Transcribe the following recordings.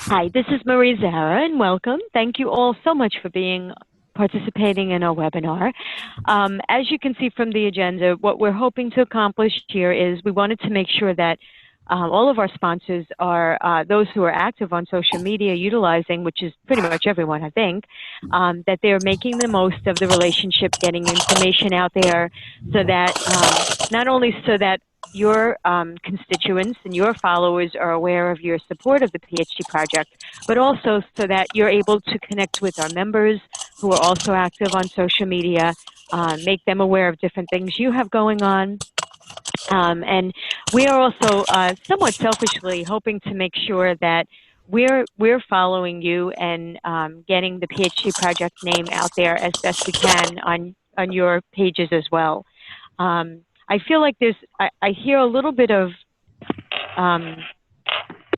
Hi, this is Marie Zara, and welcome. Thank you all so much for participating in our webinar. As you can see from the agenda, what we're hoping to accomplish here is we wanted to make sure that all of our sponsors are those who are active on social media utilizing, which is pretty much everyone, I think, that they're making the most of the relationship, getting information out there so that not only so that your constituents and your followers are aware of your support of the PhD project, but also so that you're able to connect with our members who are also active on social media, make them aware of different things you have going on. And we are also somewhat selfishly hoping to make sure that we're following you and getting the PhD project name out there as best we can on your pages as well. I feel like I hear a little bit of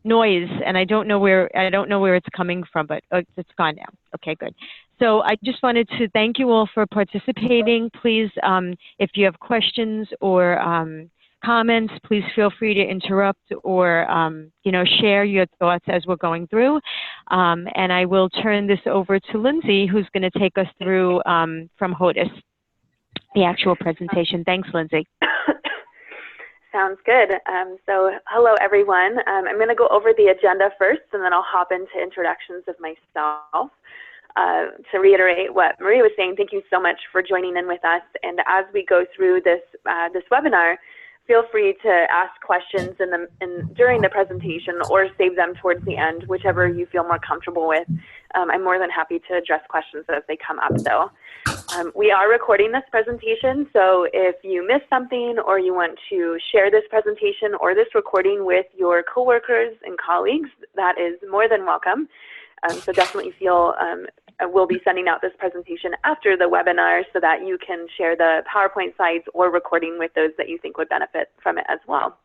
noise, and I don't know where it's coming from, but it's gone now. Okay, good. So I just wanted to thank you all for participating. Please, if you have questions or comments, please feel free to interrupt or share your thoughts as we're going through. And I will turn this over to Lindsay, who's going to take us through from HOTUS, the actual presentation. Thanks, Lindsay. Sounds good. So hello, everyone. I'm going to go over the agenda first, and then I'll hop into introductions of myself. To reiterate what Marie was saying, thank you so much for joining in with us. And as we go through this webinar, feel free to ask questions during the presentation or save them towards the end, whichever you feel more comfortable with. I'm more than happy to address questions as they come up, though. We are recording this presentation, so if you missed something or you want to share this presentation or this recording with your coworkers and colleagues, that is more than welcome. So definitely feel we'll be sending out this presentation after the webinar so that you can share the PowerPoint slides or recording with those that you think would benefit from it as well.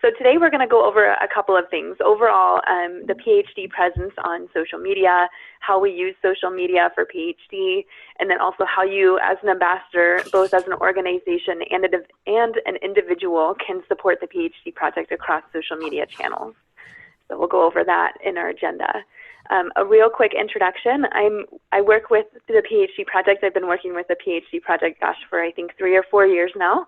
So today we're going to go over a couple of things. Overall, the PhD presence on social media, how we use social media for PhD, and then also how you as an ambassador, both as an organization and an individual, can support the PhD project across social media channels. So we'll go over that in our agenda. A real quick introduction. I work with the PhD project. I've been working with the PhD project, gosh, for I think 3 or 4 years now.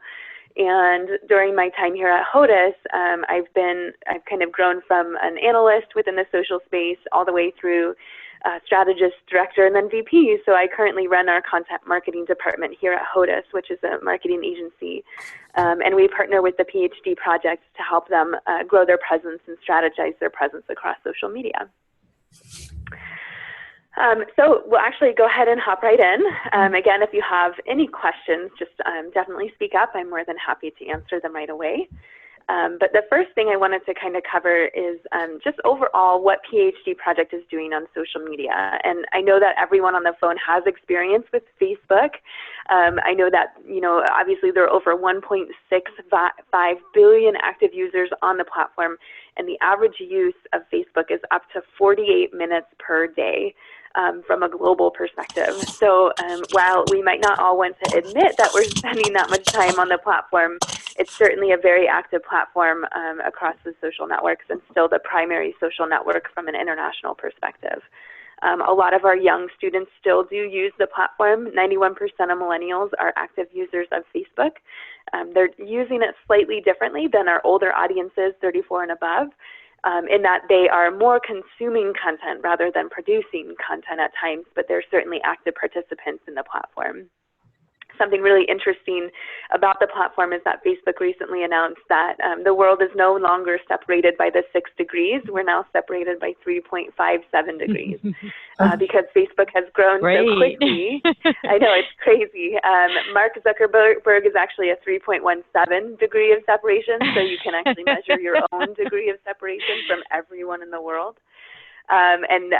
And during my time here at HOTUS, I've kind of grown from an analyst within the social space all the way through strategist, director, and then VP. So I currently run our content marketing department here at HOTUS, which is a marketing agency. And we partner with the PhD project to help them grow their presence and strategize their presence across social media. So we'll actually go ahead and hop right in. Again, if you have any questions, just definitely speak up. I'm more than happy to answer them right away. But the first thing I wanted to kind of cover is just overall what PhD Project is doing on social media. And I know that everyone on the phone has experience with Facebook. I know that, obviously there are over 1.65 billion active users on the platform, and the average use of Facebook is up to 48 minutes per day. From a global perspective. So while we might not all want to admit that we're spending that much time on the platform, it's certainly a very active platform across the social networks and still the primary social network from an international perspective. A lot of our young students still do use the platform. 91% of millennials are active users of Facebook. They're using it slightly differently than our older audiences, 34 and above. In that they are more consuming content rather than producing content at times, but they're certainly active participants in the platform. Something really interesting about the platform is that Facebook recently announced that the world is no longer separated by the 6 degrees. We're now separated by 3.57 degrees because Facebook has grown so quickly. I know, it's crazy. Mark Zuckerberg is actually a 3.17 degree of separation, so you can actually measure your own degree of separation from everyone in the world. And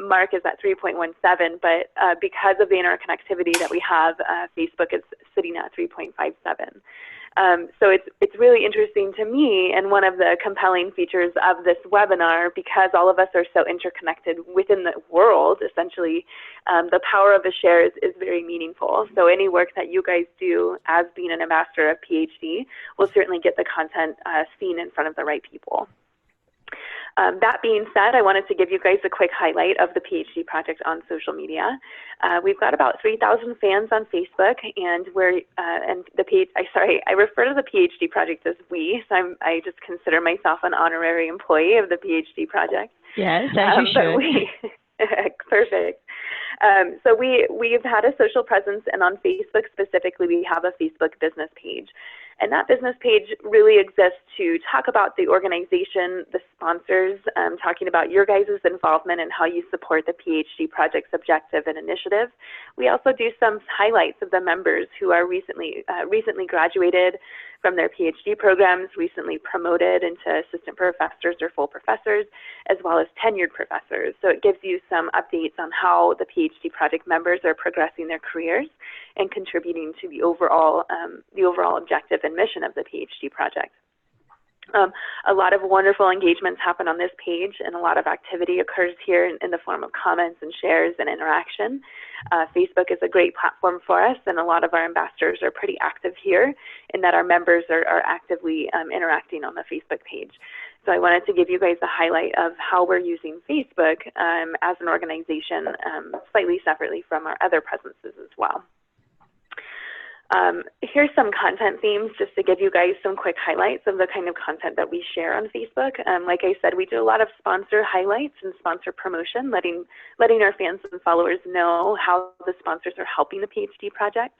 Mark is at 3.17, but because of the interconnectivity that we have, Facebook is sitting at 3.57. So it's really interesting to me, and one of the compelling features of this webinar, because all of us are so interconnected within the world, essentially, the power of the shares is very meaningful. So any work that you guys do as being an ambassador of PhD will certainly get the content seen in front of the right people. That being said, I wanted to give you guys a quick highlight of the PhD project on social media. We've got about 3,000 fans on Facebook, and I refer to the PhD project as we, so I just consider myself an honorary employee of the PhD project. Yes, as you should. Perfect. So we've had a social presence, and on Facebook specifically, we have a Facebook business page. And that business page really exists to talk about the organization, the sponsors, talking about your guys' involvement and how you support the PhD project's objective and initiative. We also do some highlights of the members who are recently graduated from their PhD programs, recently promoted into assistant professors or full professors, as well as tenured professors. So it gives you some updates on how the PhD project members are progressing their careers and contributing to the overall objective and mission of the PhD project. A lot of wonderful engagements happen on this page, and a lot of activity occurs here in the form of comments and shares and interaction. Facebook is a great platform for us, and a lot of our ambassadors are pretty active here in that our members are actively interacting on the Facebook page. So I wanted to give you guys a highlight of how we're using Facebook as an organization, slightly separately from our other presences as well. Here's some content themes just to give you guys some quick highlights of the kind of content that we share on Facebook. Like I said, we do a lot of sponsor highlights and sponsor promotion, letting our fans and followers know how the sponsors are helping the PhD project.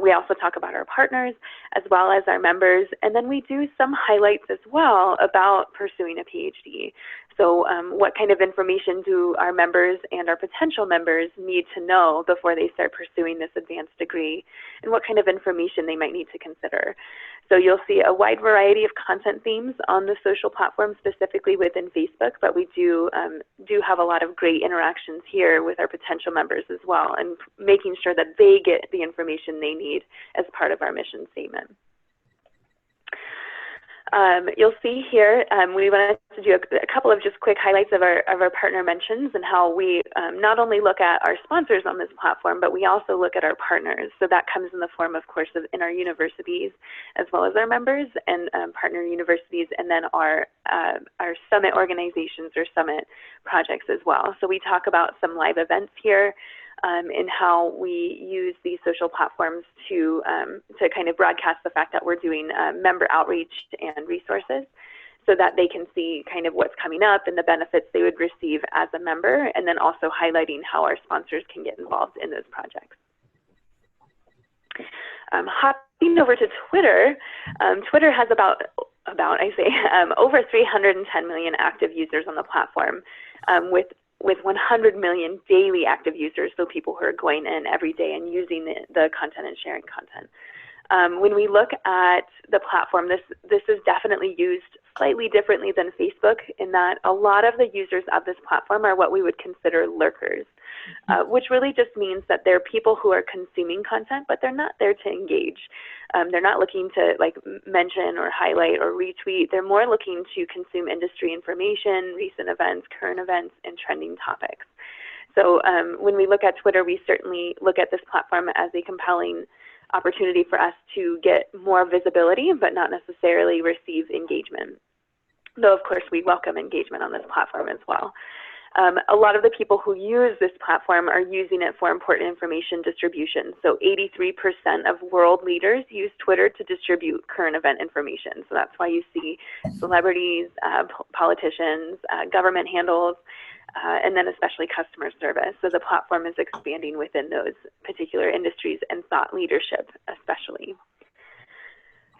We also talk about our partners as well as our members, and then we do some highlights as well about pursuing a PhD. So what kind of information do our members and our potential members need to know before they start pursuing this advanced degree, and what kind of information they might need to consider. So you'll see a wide variety of content themes on the social platform, specifically within Facebook, but we do have a lot of great interactions here with our potential members as well, and making sure that they get the information they need as part of our mission statement. You'll see here, we wanted to do a couple of just quick highlights of our partner mentions and how we not only look at our sponsors on this platform, but we also look at our partners. So that comes in the form, of course, of in our universities, as well as our members and partner universities, and then our summit organizations or summit projects as well. So we talk about some live events here, in how we use these social platforms to kind of broadcast the fact that we're doing member outreach and resources so that they can see kind of what's coming up and the benefits they would receive as a member, and then also highlighting how our sponsors can get involved in those projects. Hopping over to Twitter, Twitter has over 310 million active users on the platform, with 100 million daily active users, so people who are going in every day and using the content and sharing content. When we look at the platform, this is definitely used slightly differently than Facebook, in that a lot of the users of this platform are what we would consider lurkers, which really just means that they're people who are consuming content, but they're not there to engage. They're not looking to mention or highlight or retweet. They're more looking to consume industry information, recent events, current events, and trending topics. So when we look at Twitter, we certainly look at this platform as a compelling opportunity for us to get more visibility, but not necessarily receive engagement. Though, of course, we welcome engagement on this platform as well. A lot of the people who use this platform are using it for important information distribution. So 83% of world leaders use Twitter to distribute current event information. So that's why you see celebrities, politicians, government handles, and then especially customer service. So the platform is expanding within those particular industries and thought leadership especially.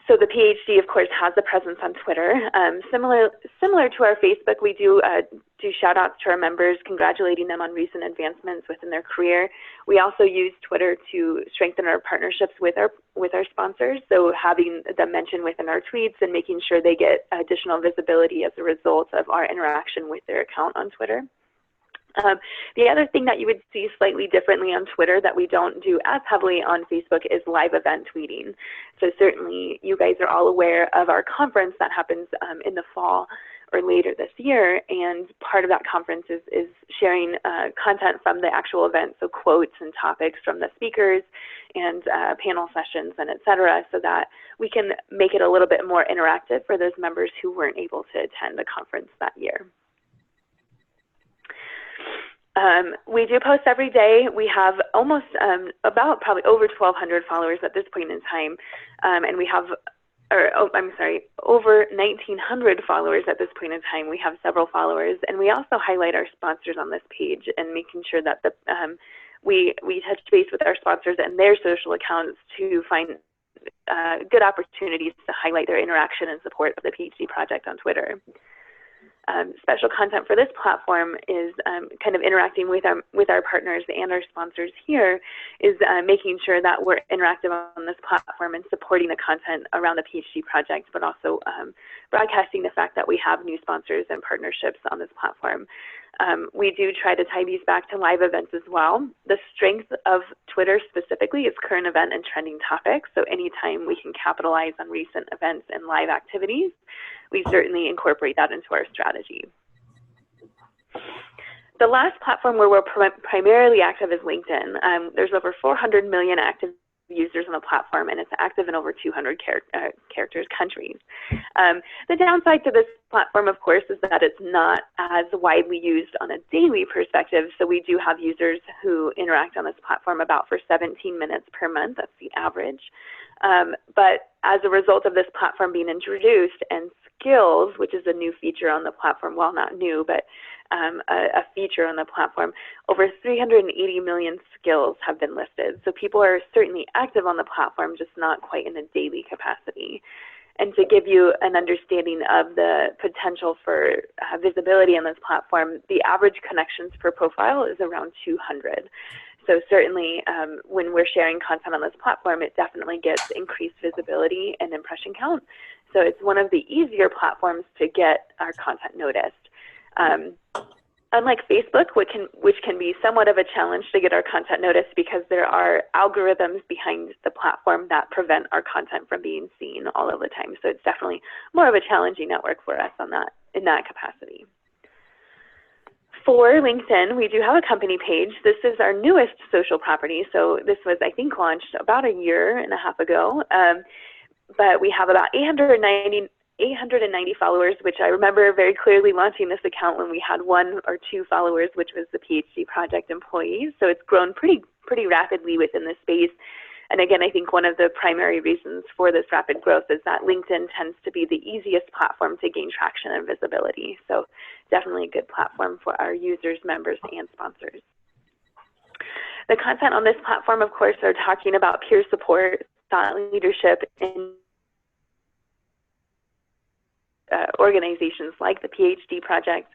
So the PhD, of course, has a presence on Twitter. Similar to our Facebook, we do shout outs to our members, congratulating them on recent advancements within their career. We also use Twitter to strengthen our partnerships with our sponsors. So having them mentioned within our tweets and making sure they get additional visibility as a result of our interaction with their account on Twitter. The other thing that you would see slightly differently on Twitter that we don't do as heavily on Facebook is live event tweeting. So certainly you guys are all aware of our conference that happens in the fall or later this year, and part of that conference is sharing content from the actual event, so quotes and topics from the speakers and panel sessions and et cetera, so that we can make it a little bit more interactive for those members who weren't able to attend the conference that year. We do post every day. We have almost about probably over 1,200 followers at this point in time, and we have, over 1,900 followers at this point in time. We have several followers, and we also highlight our sponsors on this page and making sure that we touch base with our sponsors and their social accounts to find good opportunities to highlight their interaction and support of the PhD project on Twitter. Special content for this platform is kind of interacting with our partners and our sponsors here, is making sure that we're interactive on this platform and supporting the content around the PhD project, but also broadcasting the fact that we have new sponsors and partnerships on this platform. We do try to tie these back to live events as well. The strength of Twitter specifically is current event and trending topics, so anytime we can capitalize on recent events and live activities, we certainly incorporate that into our strategy. The last platform where we're primarily active is LinkedIn. There's over 400 million active users on the platform, and it's active in over 200 countries. The downside to this platform, of course, is that it's not as widely used on a daily perspective, so we do have users who interact on this platform about for 17 minutes per month. That's the average. But as a result of this platform being introduced, and skills, which is a new feature on the platform, well, not new, but a feature on the platform, over 380 million skills have been listed. So people are certainly active on the platform, just not quite in a daily capacity. And to give you an understanding of the potential for visibility on this platform, the average connections per profile is around 200. So certainly when we're sharing content on this platform, it definitely gets increased visibility and impression count. So it's one of the easier platforms to get our content noticed. Unlike Facebook, which can be somewhat of a challenge to get our content noticed because there are algorithms behind the platform that prevent our content from being seen all of the time. So it's definitely more of a challenging network for us in that capacity. For LinkedIn, we do have a company page. This is our newest social property. So this was, I think, launched about a year and a half ago. But we have about 890 followers, which I remember very clearly launching this account when we had 1 or 2 followers, which was the PhD project employees. So it's grown pretty rapidly within this space. And again, I think one of the primary reasons for this rapid growth is that LinkedIn tends to be the easiest platform to gain traction and visibility. So definitely a good platform for our users, members, and sponsors. The content on this platform, of course, are talking about peer support, thought leadership, and organizations like the PhD project,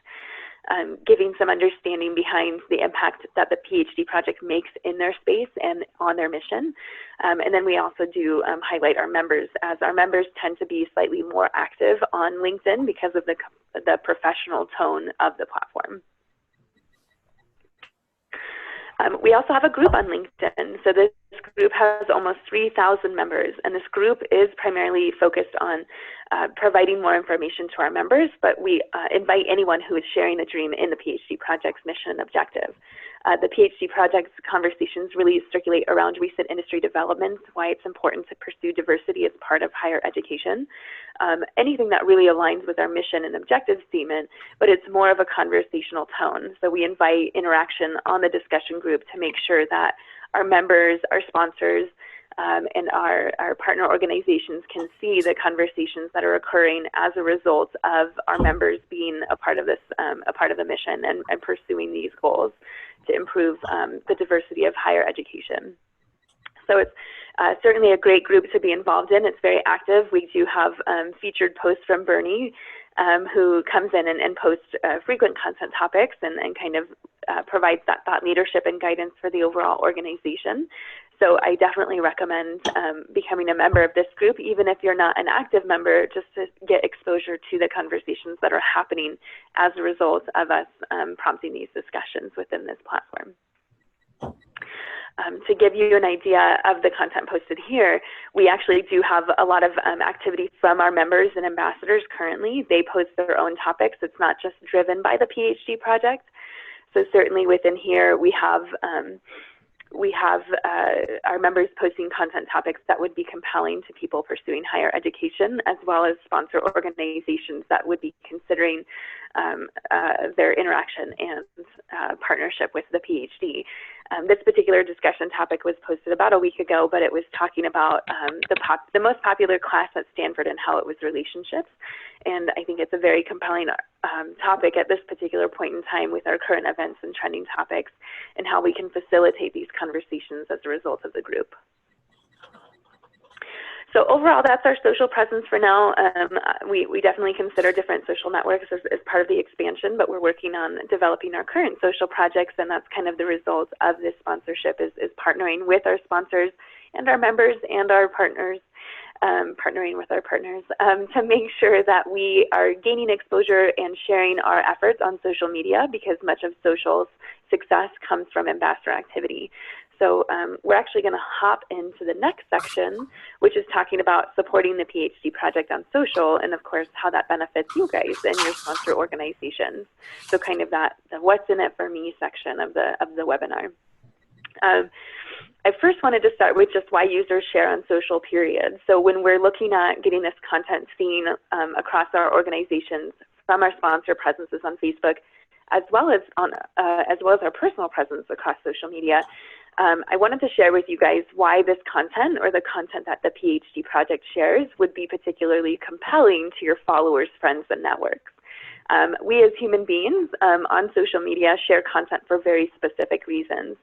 giving some understanding behind the impact that the PhD project makes in their space and on their mission. And then we also do highlight our members, as our members tend to be slightly more active on LinkedIn because of the professional tone of the platform. We also have a group on LinkedIn. So this group has almost 3,000 members, and this group is primarily focused on providing more information to our members, but we invite anyone who is sharing a dream in the PhD project's mission and objective. The PhD project's conversations really circulate around recent industry developments, why it's important to pursue diversity as part of higher education, anything that really aligns with our mission and objective statement, but it's more of a conversational tone. So we invite interaction on the discussion group to make sure that our members, our sponsors, and our partner organizations can see the conversations that are occurring as a result of our members being a part of this, a part of the mission and pursuing these goals to improve the diversity of higher education. So it's certainly a great group to be involved in. It's very active. We do have featured posts from Bernie, who comes in and posts frequent content topics and kind of provides that thought leadership and guidance for the overall organization. So I definitely recommend becoming a member of this group, even if you're not an active member, just to get exposure to the conversations that are happening as a result of us prompting these discussions within this platform. To give you an idea of the content posted here, we actually do have a lot of activity from our members and ambassadors currently. They post their own topics. It's not just driven by the PhD project. So certainly within here, we have our members posting content topics that would be compelling to people pursuing higher education, as well as sponsor organizations that would be considering their interaction and partnership with the PhD. This particular discussion topic was posted about a week ago, but it was talking about the most popular class at Stanford and how it was relationships. And I think it's a very compelling topic at this particular point in time with our current events and trending topics, and how we can facilitate these conversations as a result of the group. So overall, that's our social presence for now. We definitely consider different social networks as part of the expansion, but we're working on developing our current social projects, and that's kind of the result of this sponsorship is partnering with our sponsors and our members and our partners, partnering with our partners to make sure that we are gaining exposure and sharing our efforts on social media, because much of social success comes from ambassador activity. So we're actually going to hop into the next section, which is talking about supporting the PhD project on social, and of course how that benefits you guys and your sponsor organizations. So kind of that the what's in it for me section of the webinar. I first wanted to start with just why users share on social, period. So when we're looking at getting this content seen across our organizations from our sponsor presences on Facebook, as well as our personal presence across social media, I wanted to share with you guys why this content, or the content that the PhD project shares, would be particularly compelling to your followers, friends, and networks. We as human beings on social media share content for very specific reasons.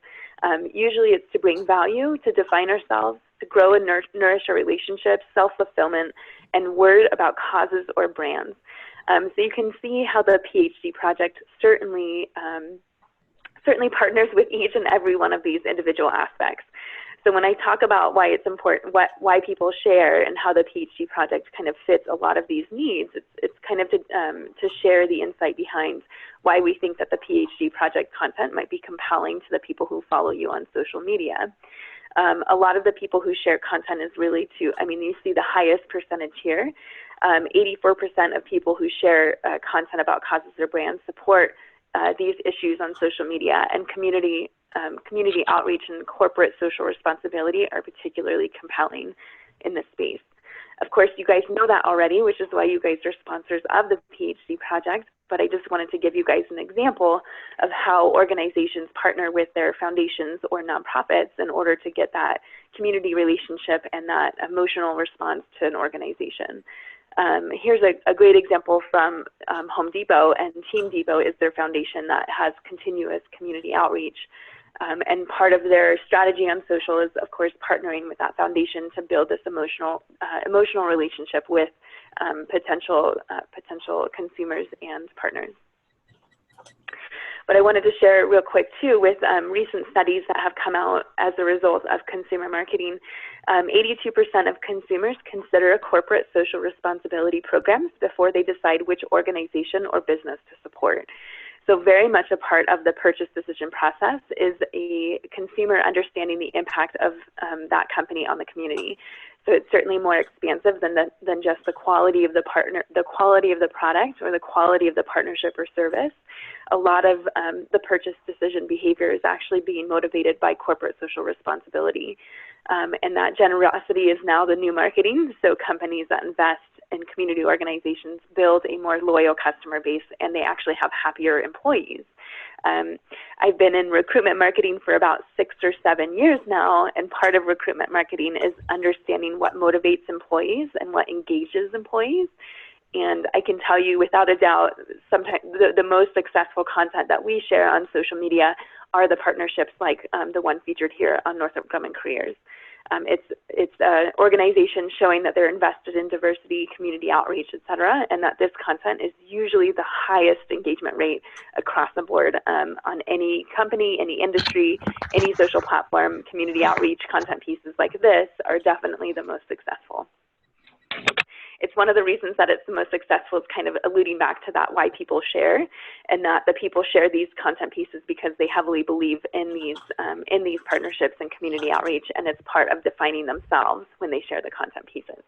Usually it's to bring value, to define ourselves, to grow and nourish our relationships, self-fulfillment, and word about causes or brands. So you can see how the PhD project certainly partners with each and every one of these individual aspects. So when I talk about why it's important, why people share, and how the PhD project kind of fits a lot of these needs, it's kind of to share the insight behind why we think that the PhD project content might be compelling to the people who follow you on social media. A lot of the people who share content is really you see the highest percentage here. 84% of people who share content about causes or brands support these issues on social media, and community outreach and corporate social responsibility are particularly compelling in this space. Of course, you guys know that already, which is why you guys are sponsors of the PhD project, but I just wanted to give you guys an example of how organizations partner with their foundations or nonprofits in order to get that community relationship and that emotional response to an organization. Here's a great example from Home Depot, and Team Depot is their foundation that has continuous community outreach. And part of their strategy on social is, of course, partnering with that foundation to build this emotional relationship with potential consumers and partners. But I wanted to share real quick too with recent studies that have come out as a result of consumer marketing. 82% of consumers consider a corporate social responsibility programs before they decide which organization or business to support. So very much a part of the purchase decision process is a consumer understanding the impact of that company on the community. So it's certainly more expansive than just the quality of the quality of the product, or the quality of the partnership or service. A lot of the purchase decision behavior is actually being motivated by corporate social responsibility. And that generosity is now the new marketing. So companies that invest in community organizations build a more loyal customer base, and they actually have happier employees. I've been in recruitment marketing for about 6 or 7 years now, and part of recruitment marketing is understanding what motivates employees and what engages employees. And I can tell you without a doubt, sometimes the most successful content that we share on social media are the partnerships like the one featured here on Northrop Grumman Careers. It's an organization showing that they're invested in diversity, community outreach, et cetera, and that this content is usually the highest engagement rate across the board on any company, any industry, any social platform. Community outreach content pieces like this are definitely the most successful. it's one of the reasons that it's the most successful. It's kind of alluding back to that why people share, and that the people share these content pieces because they heavily believe in these partnerships and community outreach, and it's part of defining themselves when they share the content pieces.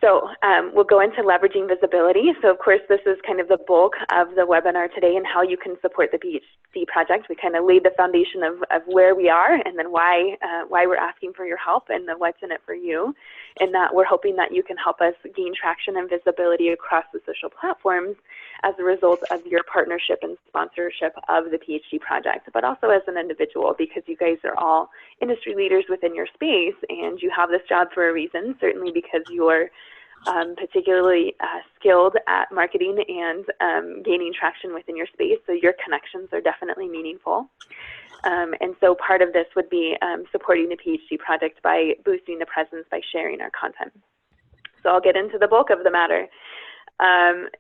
So we'll go into leveraging visibility. So of course, this is kind of the bulk of the webinar today and how you can support the PhD project. We kind of laid the foundation of where we are and then why we're asking for your help and the what's in it for you. And that we're hoping that you can help us gain traction and visibility across the social platforms as a result of your partnership and sponsorship of the PhD project, but also as an individual, because you guys are all industry leaders within your space and you have this job for a reason, certainly because you're particularly skilled at marketing and gaining traction within your space, so your connections are definitely meaningful. And so part of this would be supporting the PhD project by boosting the presence by sharing our content. So I'll get into the bulk of the matter.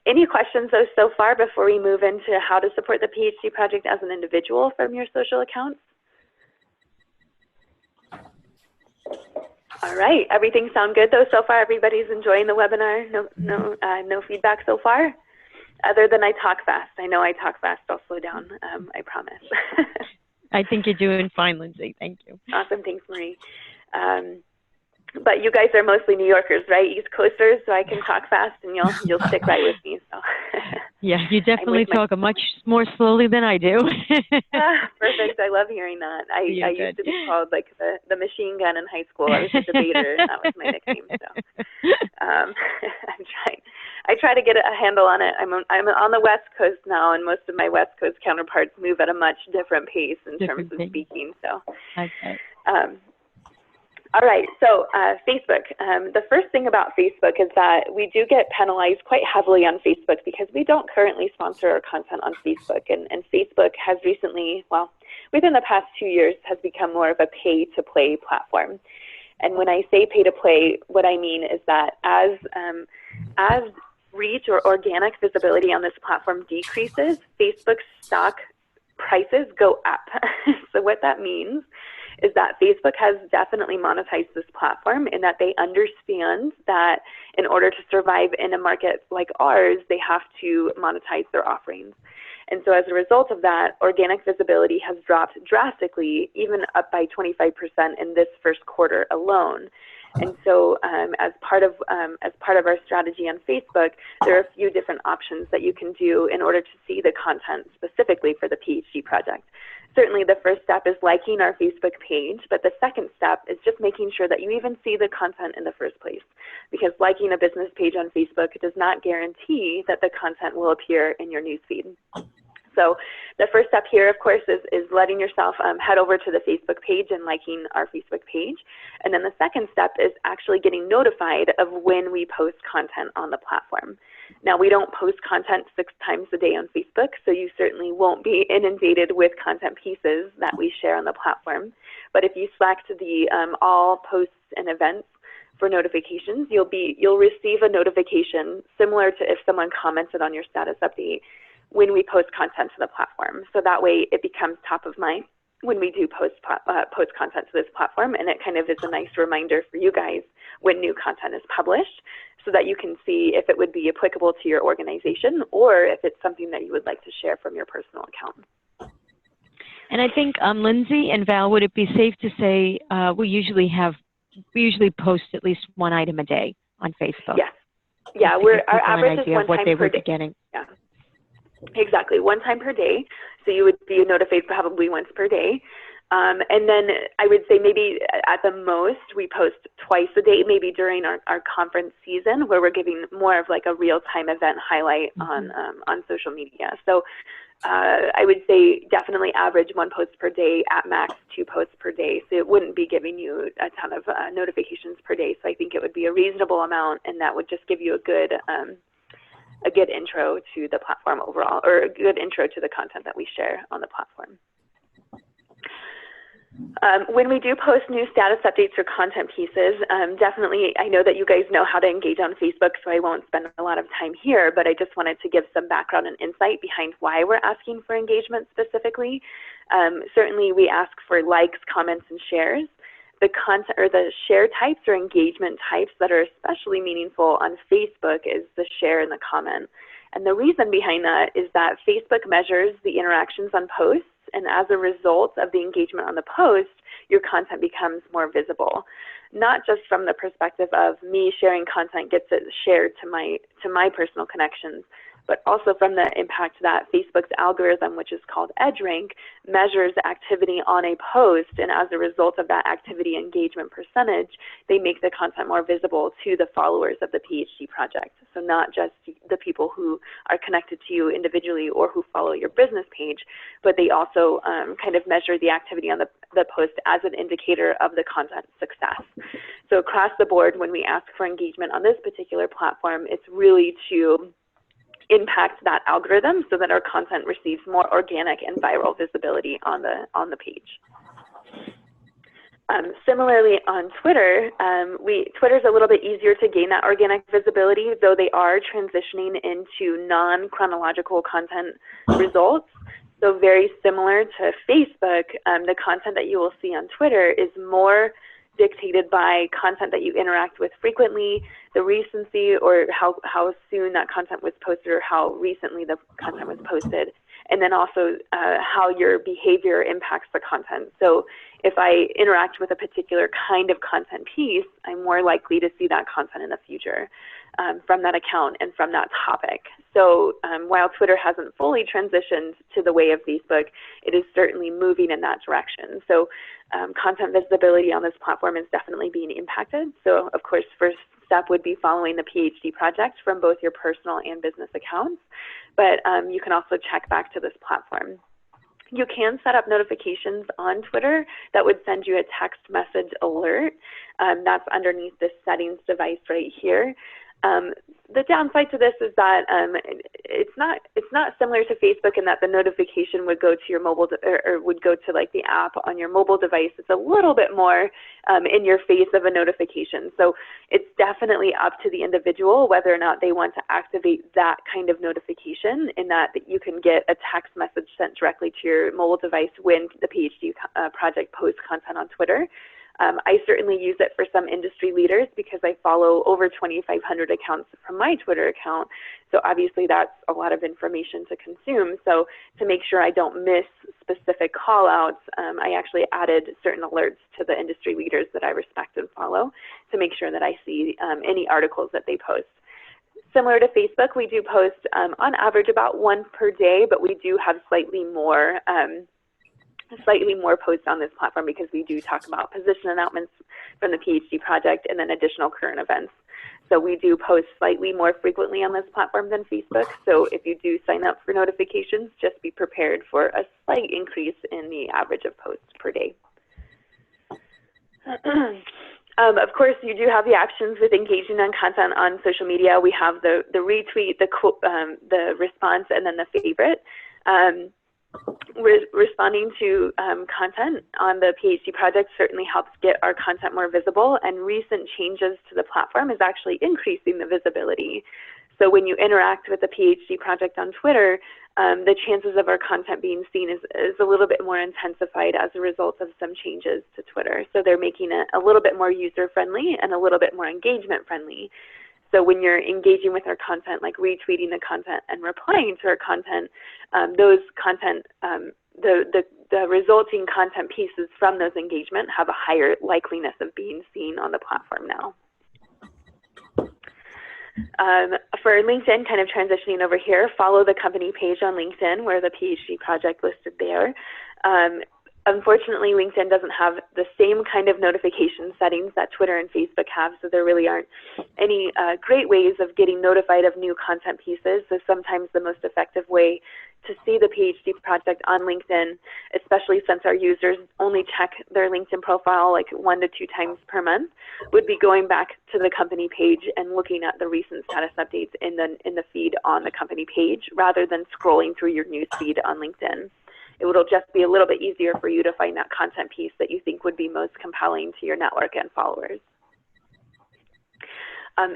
Any questions though so far before we move into how to support the PhD project as an individual from your social accounts? All right, everything sound good though so far? Everybody's enjoying the webinar? No feedback so far? Other than I talk fast. I know I talk fast, I'll slow down, I promise. I think you're doing fine, Lindsay, thank you. Awesome, thanks Marie. But you guys are mostly New Yorkers, right? East Coasters, so I can talk fast and you'll stick right with me. So. Yeah, you definitely talk much more slowly than I do. Perfect, I love hearing that. I used to be called like the machine gun in high school. I was a debater, and that was my nickname. So I try to get a handle on it. I'm on the West Coast now, and most of my West Coast counterparts move at a much different pace in terms of speaking. So. Okay. All right, so Facebook. The first thing about Facebook is that we do get penalized quite heavily on Facebook because we don't currently sponsor our content on Facebook. And Facebook has recently, well, within the past 2 years, has become more of a pay-to-play platform. And when I say pay-to-play, what I mean is that as reach or organic visibility on this platform decreases, Facebook's stock prices go up. So what that means is that Facebook has definitely monetized this platform in that they understand that in order to survive in a market like ours, they have to monetize their offerings. And so as a result of that, organic visibility has dropped drastically, even up by 25% in this first quarter alone. And so as part of our strategy on Facebook, there are a few different options that you can do in order to see the content specifically for the PhD project. Certainly the first step is liking our Facebook page, but the second step is just making sure that you even see the content in the first place. Because liking a business page on Facebook does not guarantee that the content will appear in your newsfeed. So the first step here, of course, is letting yourself head over to the Facebook page and liking our Facebook page. And then the second step is actually getting notified of when we post content on the platform. Now, we don't post content 6 times a day on Facebook, so you certainly won't be inundated with content pieces that we share on the platform. But if you select the all posts and events for notifications, you'll receive a notification similar to if someone commented on your status update when we post content to the platform. So that way it becomes top of mind when we do post content to this platform, and it kind of is a nice reminder for you guys when new content is published so that you can see if it would be applicable to your organization or if it's something that you would like to share from your personal account. And I think, Lindsay and Val, would it be safe to say we usually post at least one item a day on Facebook? Yes. Yeah, our average is one time per day. Yeah. Exactly, one time per day. So you would be notified probably once per day. And then I would say maybe at the most we post twice a day, maybe during our conference season where we're giving more of like a real-time event highlight on social media. So I would say definitely average 1 post per day, at max 2 posts per day. So it wouldn't be giving you a ton of notifications per day. So I think it would be a reasonable amount, and that would just give you a good intro to the platform overall, or a good intro to the content that we share on the platform. When we do post new status updates or content pieces, definitely, I know that you guys know how to engage on Facebook, so I won't spend a lot of time here, but I just wanted to give some background and insight behind why we're asking for engagement specifically. Certainly we ask for likes, comments, and shares, the content or the share types or engagement types that are especially meaningful on Facebook is the share and the comment. And the reason behind that is that Facebook measures the interactions on posts, and as a result of the engagement on the post, your content becomes more visible. Not just from the perspective of me sharing content gets it shared to my personal connections, but also from the impact that Facebook's algorithm, which is called EdgeRank, measures activity on a post, and as a result of that activity engagement percentage, they make the content more visible to the followers of the PhD project. So not just the people who are connected to you individually or who follow your business page, but they also kind of measure the activity on the post as an indicator of the content success. So across the board, when we ask for engagement on this particular platform, it's really to impact that algorithm so that our content receives more organic and viral visibility on the page. Similarly on Twitter, Twitter's a little bit easier to gain that organic visibility, though they are transitioning into non-chronological content results. So very similar to Facebook, the content that you will see on Twitter is more dictated by content that you interact with frequently, the recency or how soon that content was posted or how recently the content was posted, and then also how your behavior impacts the content. So if I interact with a particular kind of content piece, I'm more likely to see that content in the future from that account and from that topic. So while Twitter hasn't fully transitioned to the way of Facebook, it is certainly moving in that direction. So content visibility on this platform is definitely being impacted. So of course, first step would be following the PhD project from both your personal and business accounts, but you can also check back to this platform. You can set up notifications on Twitter that would send you a text message alert. That's underneath this settings device right here. The downside to this is that it's not similar to Facebook in that the notification would go to your mobile or would go to like the app on your mobile device. It's a little bit more in your face of a notification. So it's definitely up to the individual whether or not they want to activate that kind of notification, in that you can get a text message sent directly to your mobile device when the PhD project posts content on Twitter. I certainly use it for some industry leaders because I follow over 2,500 accounts from my Twitter account. So obviously that's a lot of information to consume. So to make sure I don't miss specific call outs, I actually added certain alerts to the industry leaders that I respect and follow to make sure that I see any articles that they post. Similar to Facebook, we do post on average about one per day, but we do have slightly more posts on this platform because we do talk about position announcements from the PhD project and then additional current events. So we do post slightly more frequently on this platform than Facebook. So if you do sign up for notifications, just be prepared for a slight increase in the average of posts per day. Of course, you do have the options with engaging on content on social media. We have the retweet, the response, and then the favorite. Responding to content on the PhD project certainly helps get our content more visible, and recent changes to the platform is actually increasing the visibility. So when you interact with the PhD project on Twitter, the chances of our content being seen is a little bit more intensified as a result of some changes to Twitter. So they're making it a little bit more user-friendly and a little bit more engagement-friendly. So when you're engaging with our content, like retweeting the content and replying to our content, the resulting content pieces from those engagement have a higher likeliness of being seen on the platform now. For LinkedIn, kind of transitioning over here, follow the company page on LinkedIn where the PhD project listed there. Unfortunately, LinkedIn doesn't have the same kind of notification settings that Twitter and Facebook have, so there really aren't any great ways of getting notified of new content pieces. So sometimes the most effective way to see the PhD project on LinkedIn, especially since our users only check their LinkedIn profile like 1 to 2 times per month, would be going back to the company page and looking at the recent status updates in the feed on the company page rather than scrolling through your news feed on LinkedIn. It will just be a little bit easier for you to find that content piece that you think would be most compelling to your network and followers.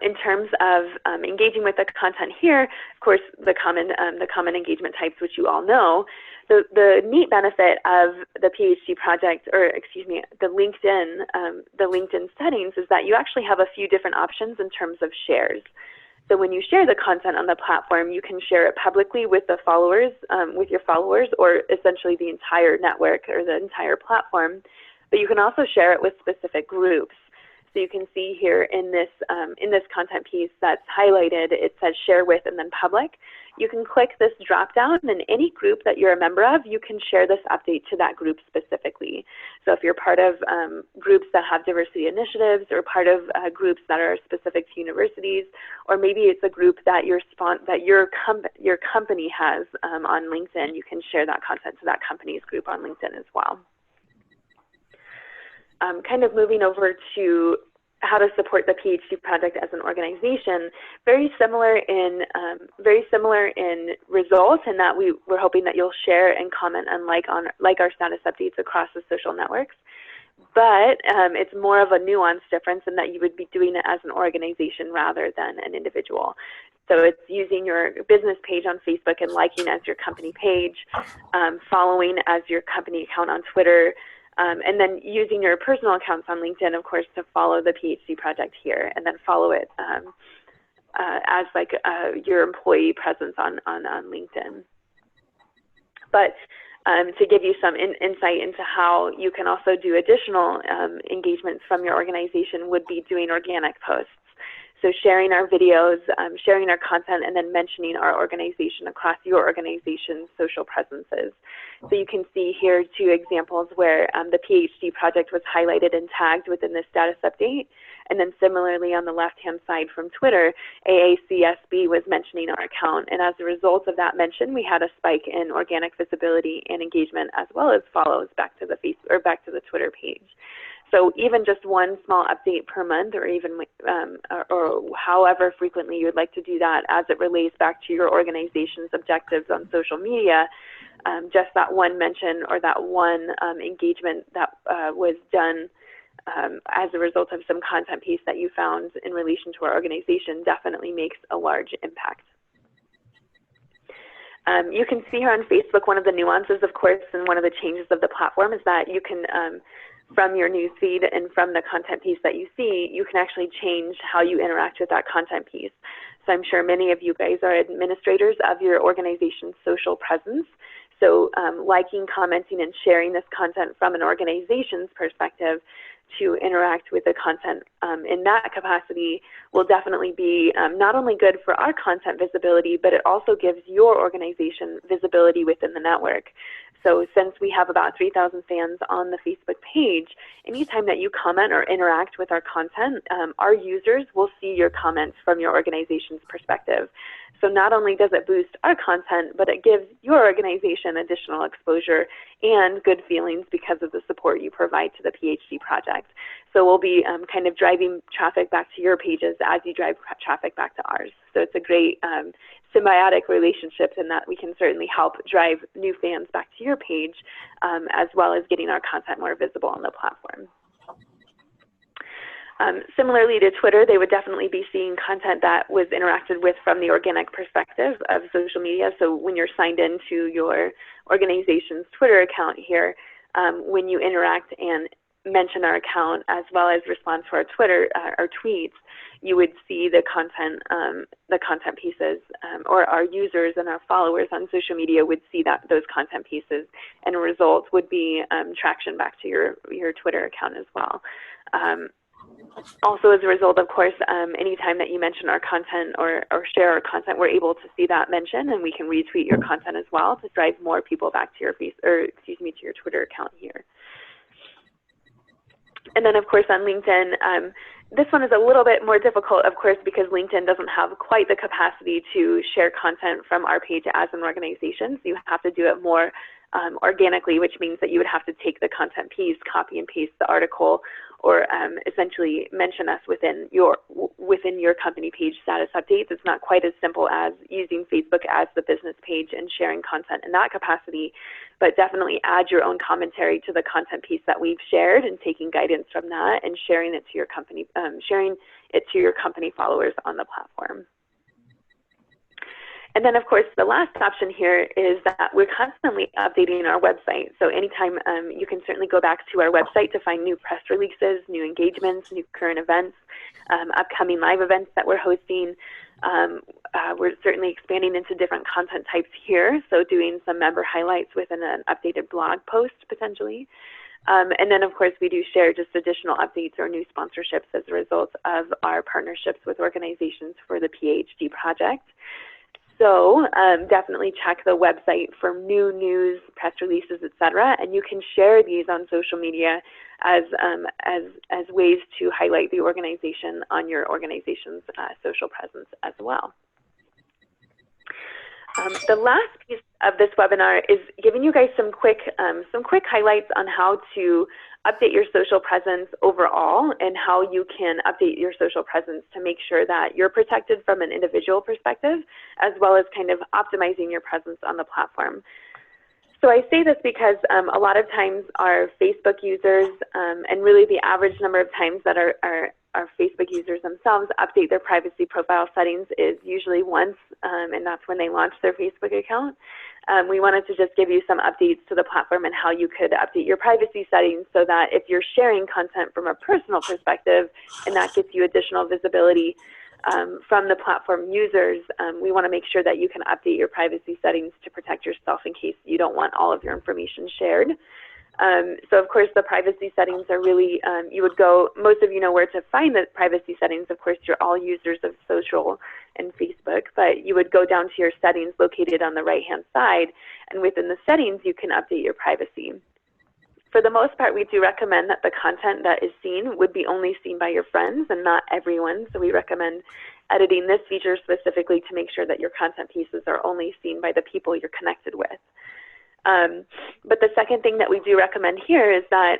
In terms of engaging with the content here, of course, the common engagement types, which you all know. The neat benefit of the PhD project, or excuse me, the LinkedIn settings, is that you actually have a few different options in terms of shares. So when you share the content on the platform, you can share it publicly with the followers, with your followers, or essentially the entire network or the entire platform. But you can also share it with specific groups. So you can see here in this content piece that's highlighted, it says share with and then public. You can click this drop down, and any group that you're a member of, you can share this update to that group specifically. So if you're part of groups that have diversity initiatives, or part of groups that are specific to universities, or maybe it's a group that your company has on LinkedIn, you can share that content to that company's group on LinkedIn as well. Kind of moving over to how to support the PhD project as an organization, very similar in results, in that we're hoping that you'll share and comment and like our status updates across the social networks. But it's more of a nuanced difference in that you would be doing it as an organization rather than an individual. So it's using your business page on Facebook and liking as your company page, following as your company account on Twitter, and then using your personal accounts on LinkedIn, of course, to follow the PhD project here, and then follow it as like your employee presence on LinkedIn. But to give you some insight into how you can also do additional engagements from your organization would be doing organic posts. So sharing our videos, sharing our content, and then mentioning our organization across your organization's social presences. So you can see here 2 examples where the PhD project was highlighted and tagged within this status update. And then similarly on the left-hand side from Twitter, AACSB was mentioning our account. And as a result of that mention, we had a spike in organic visibility and engagement, as well as follows back to the back to the Twitter page. So even just one small update per month, or even or however frequently you would like to do that as it relates back to your organization's objectives on social media, just that one mention or that one engagement that was done as a result of some content piece that you found in relation to our organization definitely makes a large impact. You can see here on Facebook, one of the nuances, of course, and one of the changes of the platform is that you can, from your news feed and from the content piece that you see, you can actually change how you interact with that content piece. So I'm sure many of you guys are administrators of your organization's social presence. So liking, commenting, and sharing this content from an organization's perspective to interact with the content in that capacity will definitely be not only good for our content visibility, but it also gives your organization visibility within the network. So since we have about 3,000 fans on the Facebook page, anytime that you comment or interact with our content, our users will see your comments from your organization's perspective. So not only does it boost our content, but it gives your organization additional exposure and good feelings because of the support you provide to the PhD project. So we'll be kind of driving traffic back to your pages as you drive traffic back to ours. So it's a great symbiotic relationship in that we can certainly help drive new fans back to your page, as well as getting our content more visible on the platform. Similarly to Twitter, they would definitely be seeing content that was interacted with from the organic perspective of social media. So when you're signed into your organization's Twitter account here, when you interact and mention our account as well as respond to our Twitter, our tweets, you would see the content pieces, or our users and our followers on social media would see those content pieces, and a result would be traction back to your Twitter account as well. Also, as a result, of course, anytime that you mention our content or share our content, we're able to see that mention, and we can retweet your content as well to drive more people back to your to your Twitter account here. And then, of course, on LinkedIn, this one is a little bit more difficult, of course, because LinkedIn doesn't have quite the capacity to share content from our page as an organization. So you have to do it more organically, which means that you would have to take the content piece, copy and paste the article, or essentially mention us within your company page status updates. It's not quite as simple as using Facebook as the business page and sharing content in that capacity, but definitely add your own commentary to the content piece that we've shared and taking guidance from that and sharing it to your company, followers on the platform. And then, of course, the last option here is that we're constantly updating our website. So anytime you can certainly go back to our website to find new press releases, new engagements, new current events, upcoming live events that we're hosting. We're certainly expanding into different content types here, so doing some member highlights within an updated blog post potentially. And then, of course, we do share just additional updates or new sponsorships as a result of our partnerships with organizations for the PhD project. So definitely check the website for new news, press releases, etc. And you can share these on social media as ways to highlight the organization on your organization's social presence as well. The last piece of this webinar is giving you guys some quick highlights on how to update your social presence overall and how you can update your social presence to make sure that you're protected from an individual perspective, as well as kind of optimizing your presence on the platform. So I say this because a lot of times our Facebook users, and really the average number of times that our Facebook users themselves update their privacy profile settings is usually once, and that's when they launch their Facebook account. We wanted to just give you some updates to the platform and how you could update your privacy settings so that if you're sharing content from a personal perspective and that gets you additional visibility from the platform users, we want to make sure that you can update your privacy settings to protect yourself in case you don't want all of your information shared. So of course the privacy settings are really, you would go, most of you know where to find the privacy settings. Of course you're all users of social and Facebook, but you would go down to your settings located on the right hand side, and within the settings you can update your privacy. For the most part, we do recommend that the content that is seen would be only seen by your friends and not everyone. So we recommend editing this feature specifically to make sure that your content pieces are only seen by the people you're connected with. But the second thing that we do recommend here is that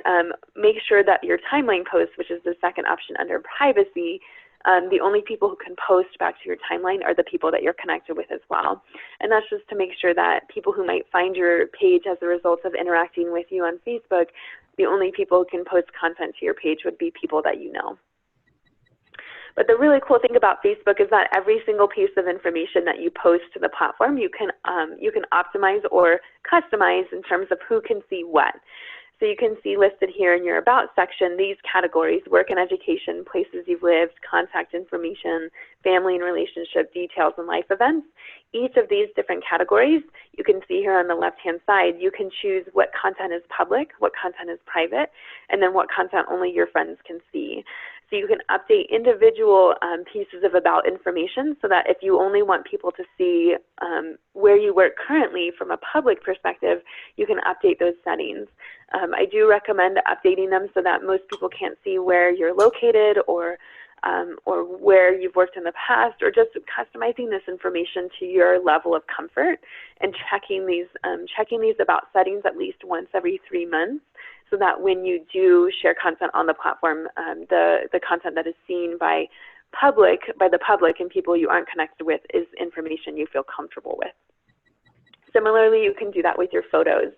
make sure that your timeline posts, which is the second option under privacy, the only people who can post back to your timeline are the people that you're connected with as well. And that's just to make sure that people who might find your page as a result of interacting with you on Facebook, the only people who can post content to your page would be people that you know. But the really cool thing about Facebook is that every single piece of information that you post to the platform, you can optimize or customize in terms of who can see what. So you can see listed here in your About section these categories: work and education, places you've lived, contact information, family and relationship details, and life events. Each of these different categories, you can see here on the left-hand side, you can choose what content is public, what content is private, and then what content only your friends can see. So you can update individual pieces of About information so that if you only want people to see where you work currently from a public perspective, you can update those settings. I do recommend updating them so that most people can't see where you're located or where you've worked in the past, or just customizing this information to your level of comfort and checking these About settings at least once every 3 months, so that when you do share content on the platform, the content that is seen by the public and people you aren't connected with is information you feel comfortable with. Similarly, you can do that with your photos.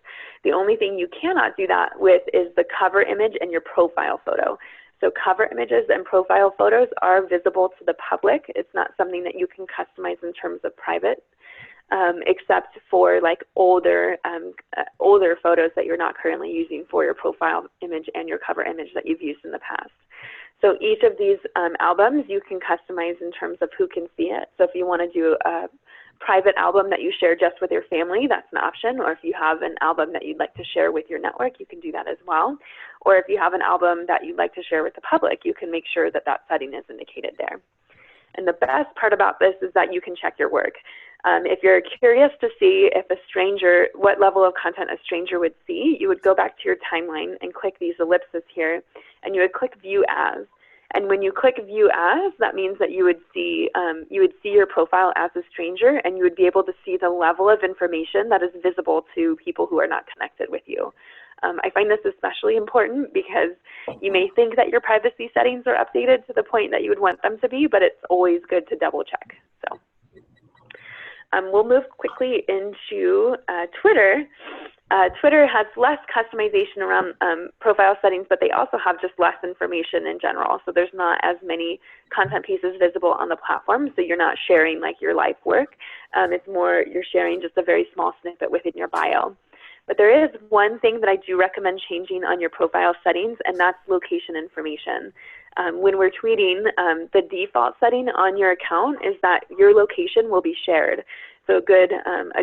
The only thing you cannot do that with is the cover image and your profile photo. So cover images and profile photos are visible to the public. It's not something that you can customize in terms of private, except for like older photos that you're not currently using for your profile image and your cover image that you've used in the past. So each of these albums you can customize in terms of who can see it. So if you want to do a private album that you share just with your family, that's an option. Or if you have an album that you'd like to share with your network, you can do that as well. Or if you have an album that you'd like to share with the public, you can make sure that that setting is indicated there. And the best part about this is that you can check your work. If you're curious to see if what level of content a stranger would see, you would go back to your timeline and click these ellipses here, and you would click View As. And when you click View As, that means that you would see your profile as a stranger, and you would be able to see the level of information that is visible to people who are not connected with you. I find this especially important because you may think that your privacy settings are updated to the point that you would want them to be, but it's always good to double check. So we'll move quickly into Twitter. Twitter has less customization around profile settings, but they also have just less information in general. So there's not as many content pieces visible on the platform, so you're not sharing like your life work. It's more you're sharing just a very small snippet within your bio. But there is one thing that I do recommend changing on your profile settings, and that's location information. When we're tweeting, the default setting on your account is that your location will be shared. So a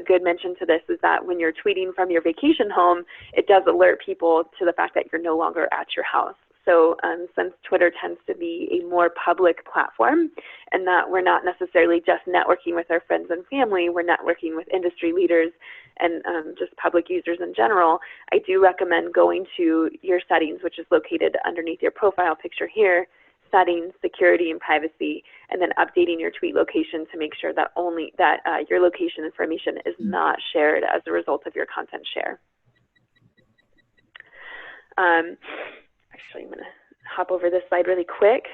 good mention to this is that when you're tweeting from your vacation home, it does alert people to the fact that you're no longer at your house. So since Twitter tends to be a more public platform, and that we're not necessarily just networking with our friends and family, we're networking with industry leaders and just public users in general, I do recommend going to your settings, which is located underneath your profile picture here, settings, security, and privacy, and then updating your tweet location to make sure that your location information is not shared as a result of your content share. Actually, I'm going to hop over this slide really quick.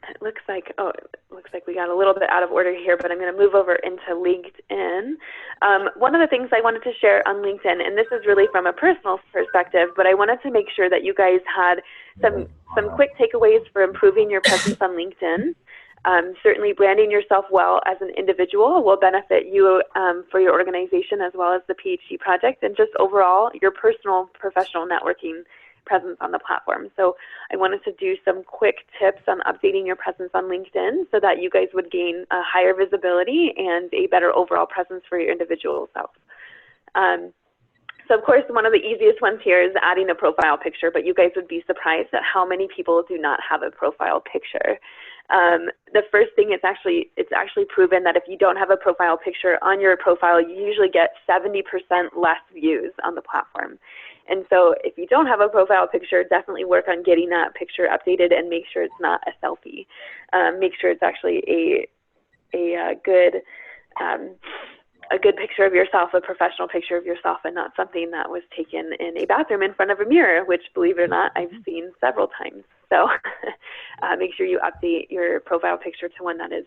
It looks like we got a little bit out of order here, but I'm going to move over into LinkedIn. One of the things I wanted to share on LinkedIn, and this is really from a personal perspective, but I wanted to make sure that you guys had some quick takeaways for improving your presence on LinkedIn. Certainly branding yourself well as an individual will benefit you for your organization as well as the PhD project, and just overall your personal professional networking presence on the platform. So I wanted to do some quick tips on updating your presence on LinkedIn so that you guys would gain a higher visibility and a better overall presence for your individual self. So of course, one of the easiest ones here is adding a profile picture, but you guys would be surprised at how many people do not have a profile picture. The first thing, it's actually proven that if you don't have a profile picture on your profile, you usually get 70% less views on the platform. And so if you don't have a profile picture, definitely work on getting that picture updated and make sure it's not a selfie. Make sure it's actually a good picture of yourself, a professional picture of yourself, and not something that was taken in a bathroom in front of a mirror, which, believe it or not, I've seen several times. So make sure you update your profile picture to one that is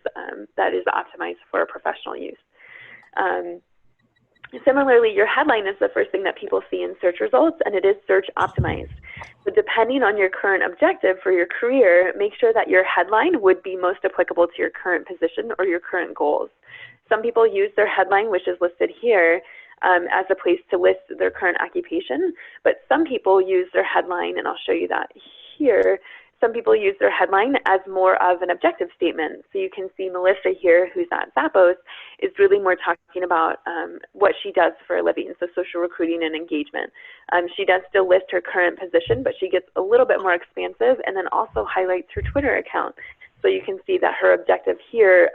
optimized for professional use. Similarly, your headline is the first thing that people see in search results, and it is search optimized. So depending on your current objective for your career, make sure that your headline would be most applicable to your current position or your current goals. Some people use their headline, which is listed here, as a place to list their current occupation, but some people use their headline, and I'll show you that here. Some people use their headline as more of an objective statement. So you can see Melissa here, who's at Zappos, is really more talking about what she does for a living, so social recruiting and engagement. She does still list her current position, but she gets a little bit more expansive and then also highlights her Twitter account. So you can see that her objective here is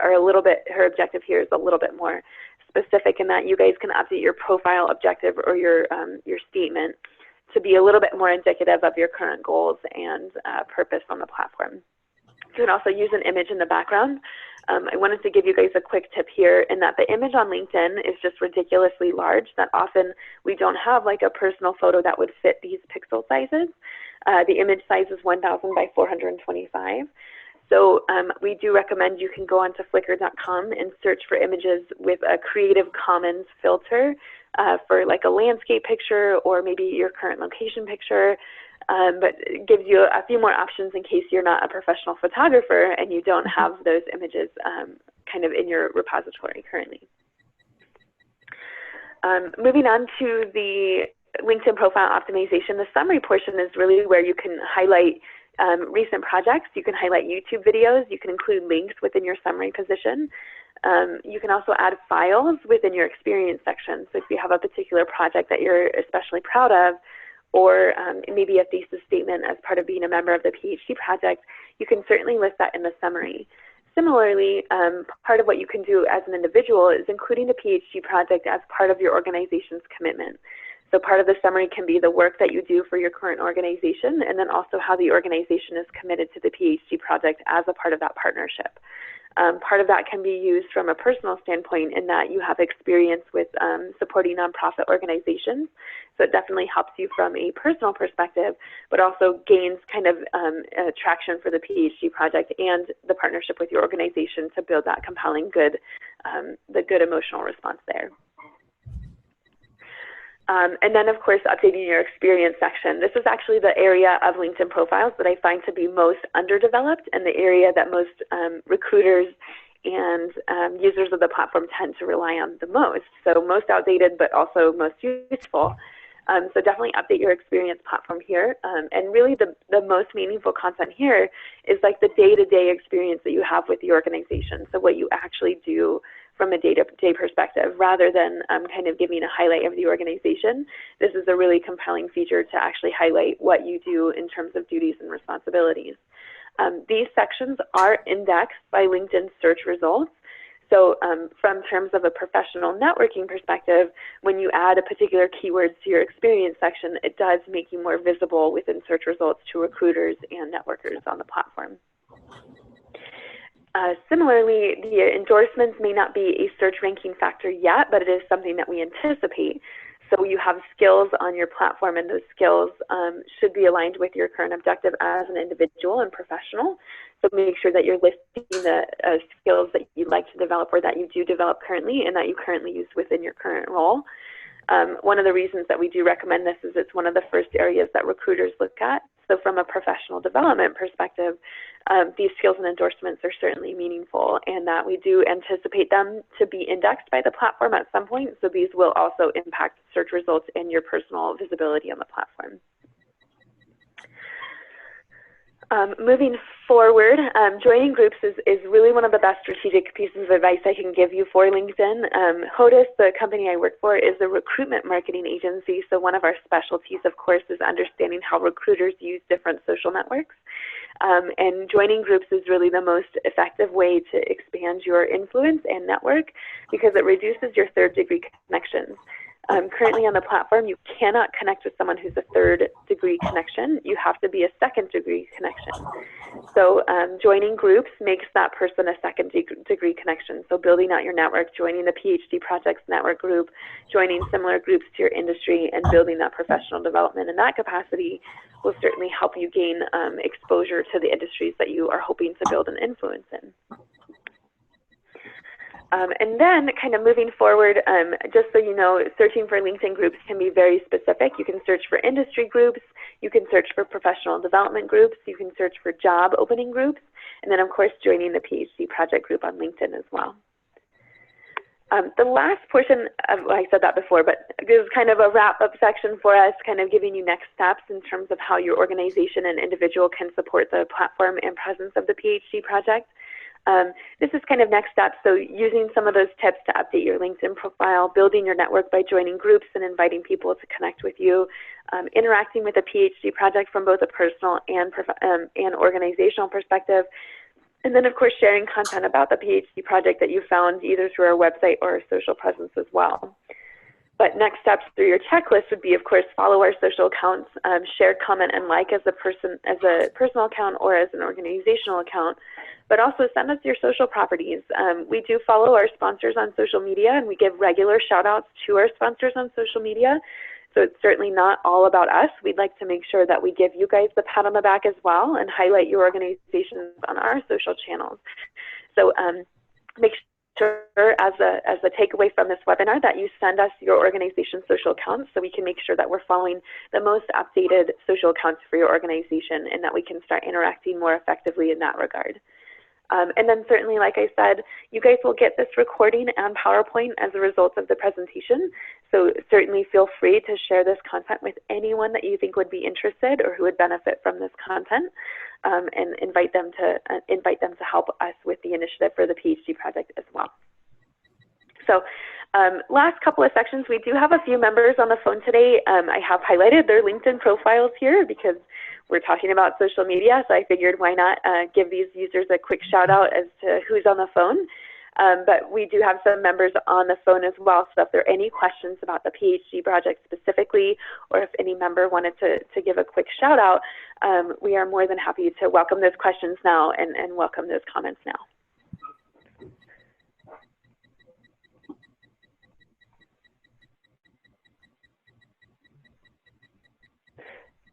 a little bit more specific in that you guys can update your profile objective or your statement to be a little bit more indicative of your current goals and purpose on the platform. You can also use an image in the background. I wanted to give you guys a quick tip here in that the image on LinkedIn is just ridiculously large, that often we don't have like a personal photo that would fit these pixel sizes. The image size is 1000 by 425. So we do recommend you can go onto Flickr.com and search for images with a Creative Commons filter for like a landscape picture or maybe your current location picture, but it gives you a few more options in case you're not a professional photographer and you don't have those images kind of in your repository currently. Moving on to the LinkedIn profile optimization, the summary portion is really where you can highlight recent projects. You can highlight YouTube videos. You can include links within your summary position. You can also add files within your experience section. So if you have a particular project that you're especially proud of, or maybe a thesis statement as part of being a member of the PhD project, you can certainly list that in the summary. Similarly, part of what you can do as an individual is including the PhD project as part of your organization's commitment. So part of the summary can be the work that you do for your current organization, and then also how the organization is committed to the PhD project as a part of that partnership. Part of that can be used from a personal standpoint in that you have experience with supporting nonprofit organizations. So it definitely helps you from a personal perspective, but also gains kind of traction for the PhD project and the partnership with your organization to build that compelling the good emotional response there. And then, of course, updating your experience section. This is actually the area of LinkedIn profiles that I find to be most underdeveloped and the area that most recruiters and users of the platform tend to rely on the most. So most outdated, but also most useful. So definitely update your experience platform here. And really the most meaningful content here is like the day-to-day experience that you have with the organization. So what you actually do from a day-to-day perspective, rather than kind of giving a highlight of the organization. This is a really compelling feature to actually highlight what you do in terms of duties and responsibilities. These sections are indexed by LinkedIn search results. So from terms of a professional networking perspective, when you add a particular keyword to your experience section, it does make you more visible within search results to recruiters and networkers on the platform. Similarly, the endorsements may not be a search ranking factor yet, but it is something that we anticipate. So you have skills on your platform, and those skills should be aligned with your current objective as an individual and professional. So make sure that you're listing the skills that you'd like to develop or that you do develop currently and that you currently use within your current role. One of the reasons that we do recommend this is it's one of the first areas that recruiters look at. So from a professional development perspective, these skills and endorsements are certainly meaningful, and that we do anticipate them to be indexed by the platform at some point. So these will also impact search results and your personal visibility on the platform. Moving forward, joining groups is really one of the best strategic pieces of advice I can give you for LinkedIn. HODIS, the company I work for, is a recruitment marketing agency. So one of our specialties, of course, is understanding how recruiters use different social networks. And joining groups is really the most effective way to expand your influence and network because it reduces your third-degree connections. Currently on the platform, you cannot connect with someone who's a third-degree connection. You have to be a second-degree connection. So joining groups makes that person a second-degree connection. So building out your network, joining the PhD Projects Network group, joining similar groups to your industry, and building that professional development in that capacity will certainly help you gain exposure to the industries that you are hoping to build an influence in. And then kind of moving forward, just so you know, searching for LinkedIn groups can be very specific. You can search for industry groups, you can search for professional development groups, you can search for job opening groups, and then of course joining the PhD project group on LinkedIn as well. The last portion of, well, I said that before, but this is kind of a wrap-up section for us, kind of giving you next steps in terms of how your organization and individual can support the platform and presence of the PhD project. This is kind of next steps, so using some of those tips to update your LinkedIn profile, building your network by joining groups and inviting people to connect with you, interacting with a PhD project from both a personal and organizational perspective, and then of course sharing content about the PhD project that you found either through our website or our social presence as well. But next steps through your checklist would be, of course, follow our social accounts, share, comment, and like as a personal account or as an organizational account, but also send us your social properties. We do follow our sponsors on social media, and we give regular shout outs to our sponsors on social media. So it's certainly not all about us. We'd like to make sure that we give you guys the pat on the back as well and highlight your organizations on our social channels. So make sure as a takeaway from this webinar that you send us your organization's social accounts so we can make sure that we're following the most updated social accounts for your organization and that we can start interacting more effectively in that regard. And then certainly, like I said, you guys will get this recording and PowerPoint as a result of the presentation. So certainly feel free to share this content with anyone that you think would be interested or who would benefit from this content, and invite them to help us with the initiative for the PhD project as well. So last couple of sections, we do have a few members on the phone today. I have highlighted their LinkedIn profiles here because we're talking about social media, so I figured why not give these users a quick shout out as to who's on the phone. But we do have some members on the phone as well, so if there are any questions about the PhD project specifically, or if any member wanted to give a quick shout out, we are more than happy to welcome those questions now and welcome those comments now.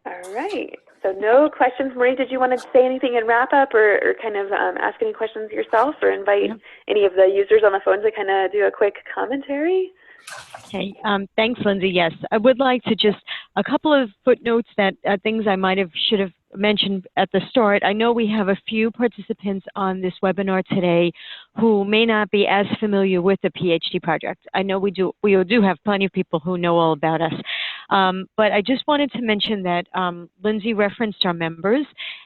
All right, so no questions. Marie, did you want to say anything in wrap up, or kind of ask any questions yourself, or invite any of the users on the phone to kind of do a quick commentary? Okay, thanks, Lindsay. Yes, I would like to just, a couple of footnotes that things I should have mentioned at the start. I know we have a few participants on this webinar today who may not be as familiar with the PhD project. I know we do have plenty of people who know all about us. But I just wanted to mention that Lindsay referenced our members,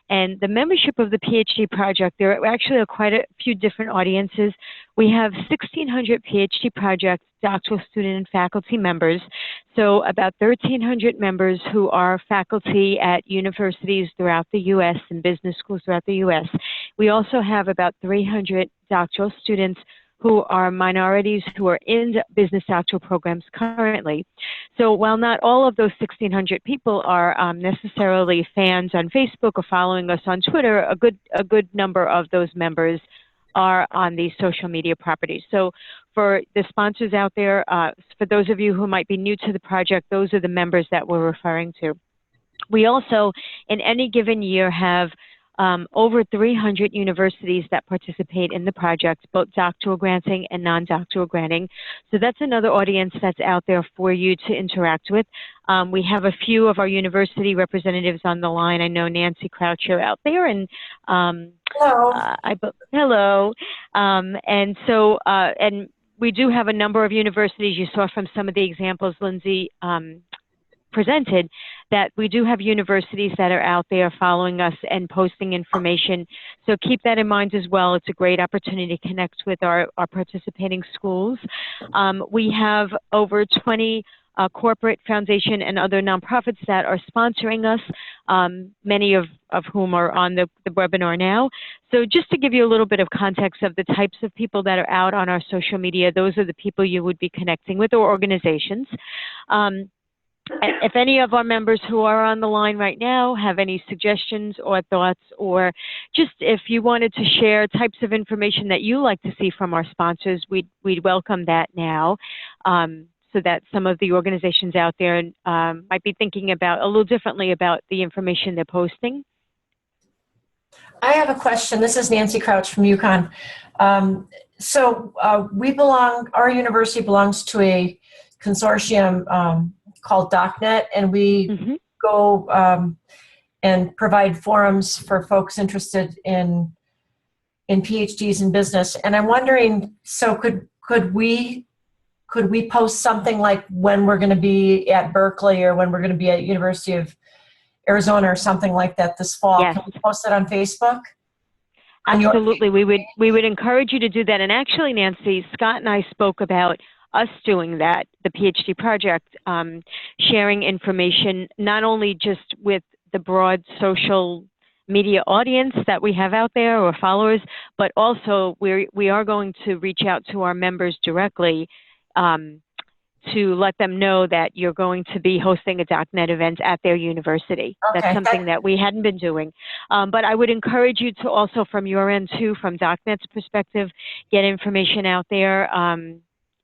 and the membership of the PhD project, there are actually quite a few different audiences. We have 1,600 PhD project doctoral student and faculty members, so about 1,300 members who are faculty at universities throughout the U.S. and business schools throughout the U.S. We also have about 300 doctoral students who are minorities who are in business doctoral programs currently. So while not all of those 1,600 people are necessarily fans on Facebook or following us on Twitter, a good number of those members are on these social media properties. So for the sponsors out there, for those of you who might be new to the project, those are the members that we're referring to. We also, in any given year, have over 300 universities that participate in the project, both doctoral granting and non-doctoral granting. So that's another audience that's out there for you to interact with. We have a few of our university representatives on the line. I know Nancy Crouch are out there, and hello. Hello. And so, and we do have a number of universities. You saw from some of the examples Lindsay presented that we do have universities that are out there following us and posting information. So keep that in mind as well. It's a great opportunity to connect with our participating schools. We have over 20 corporate, foundation, and other nonprofits that are sponsoring us, many of whom are on the webinar now. So just to give you a little bit of context of the types of people that are out on our social media, those are the people you would be connecting with, or organizations. If any of our members who are on the line right now have any suggestions or thoughts, or just if you wanted to share types of information that you like to see from our sponsors, we'd welcome that now, so that some of the organizations out there might be thinking about a little differently about the information they're posting. I have a question. This is Nancy Crouch from UConn. Our university belongs to a consortium called DocNet, and we go and provide forums for folks interested in PhDs in business. And I'm wondering, so could we post something like when we're going to be at Berkeley or when we're going to be at University of Arizona or something like that this fall? Yes. Can we post it on Facebook? Absolutely, we would encourage you to do that. And actually, Nancy, Scott and I spoke about us doing that, the PhD project, sharing information, not only just with the broad social media audience that we have out there or followers, but also we are going to reach out to our members directly to let them know that you're going to be hosting a DocNet event at their university. Okay. That's something that we hadn't been doing. But I would encourage you to also, from your end too, from DocNet's perspective, get information out there.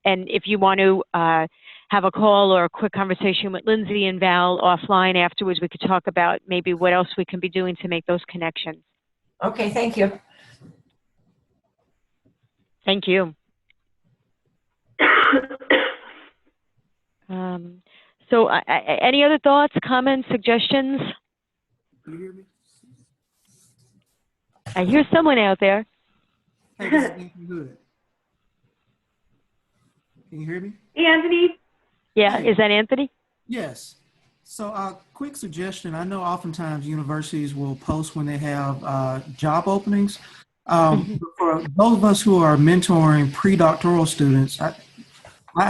And if you want to have a call or a quick conversation with Lindsay and Val offline afterwards, we could talk about maybe what else we can be doing to make those connections. Okay, thank you. Thank you. So any other thoughts, comments, suggestions? Can you hear me? I hear someone out there. Hey, this is Anthony Hood. Can you hear me? Hey, Anthony. Yeah, Hey. Is that Anthony? Yes. So quick suggestion. I know oftentimes universities will post when they have job openings. For those of us who are mentoring pre-doctoral students, I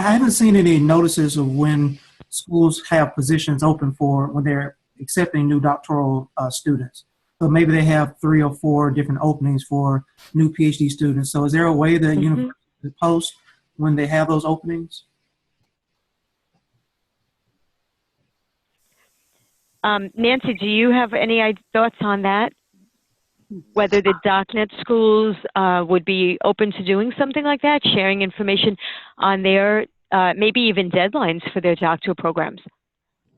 haven't seen any notices of when schools have positions open for when they're accepting new doctoral students. So maybe they have 3 or 4 different openings for new PhD students. So is there a way that universities post when they have those openings? Nancy, do you have any thoughts on that? Whether the DocNet schools would be open to doing something like that, sharing information on their, maybe even deadlines for their doctoral programs?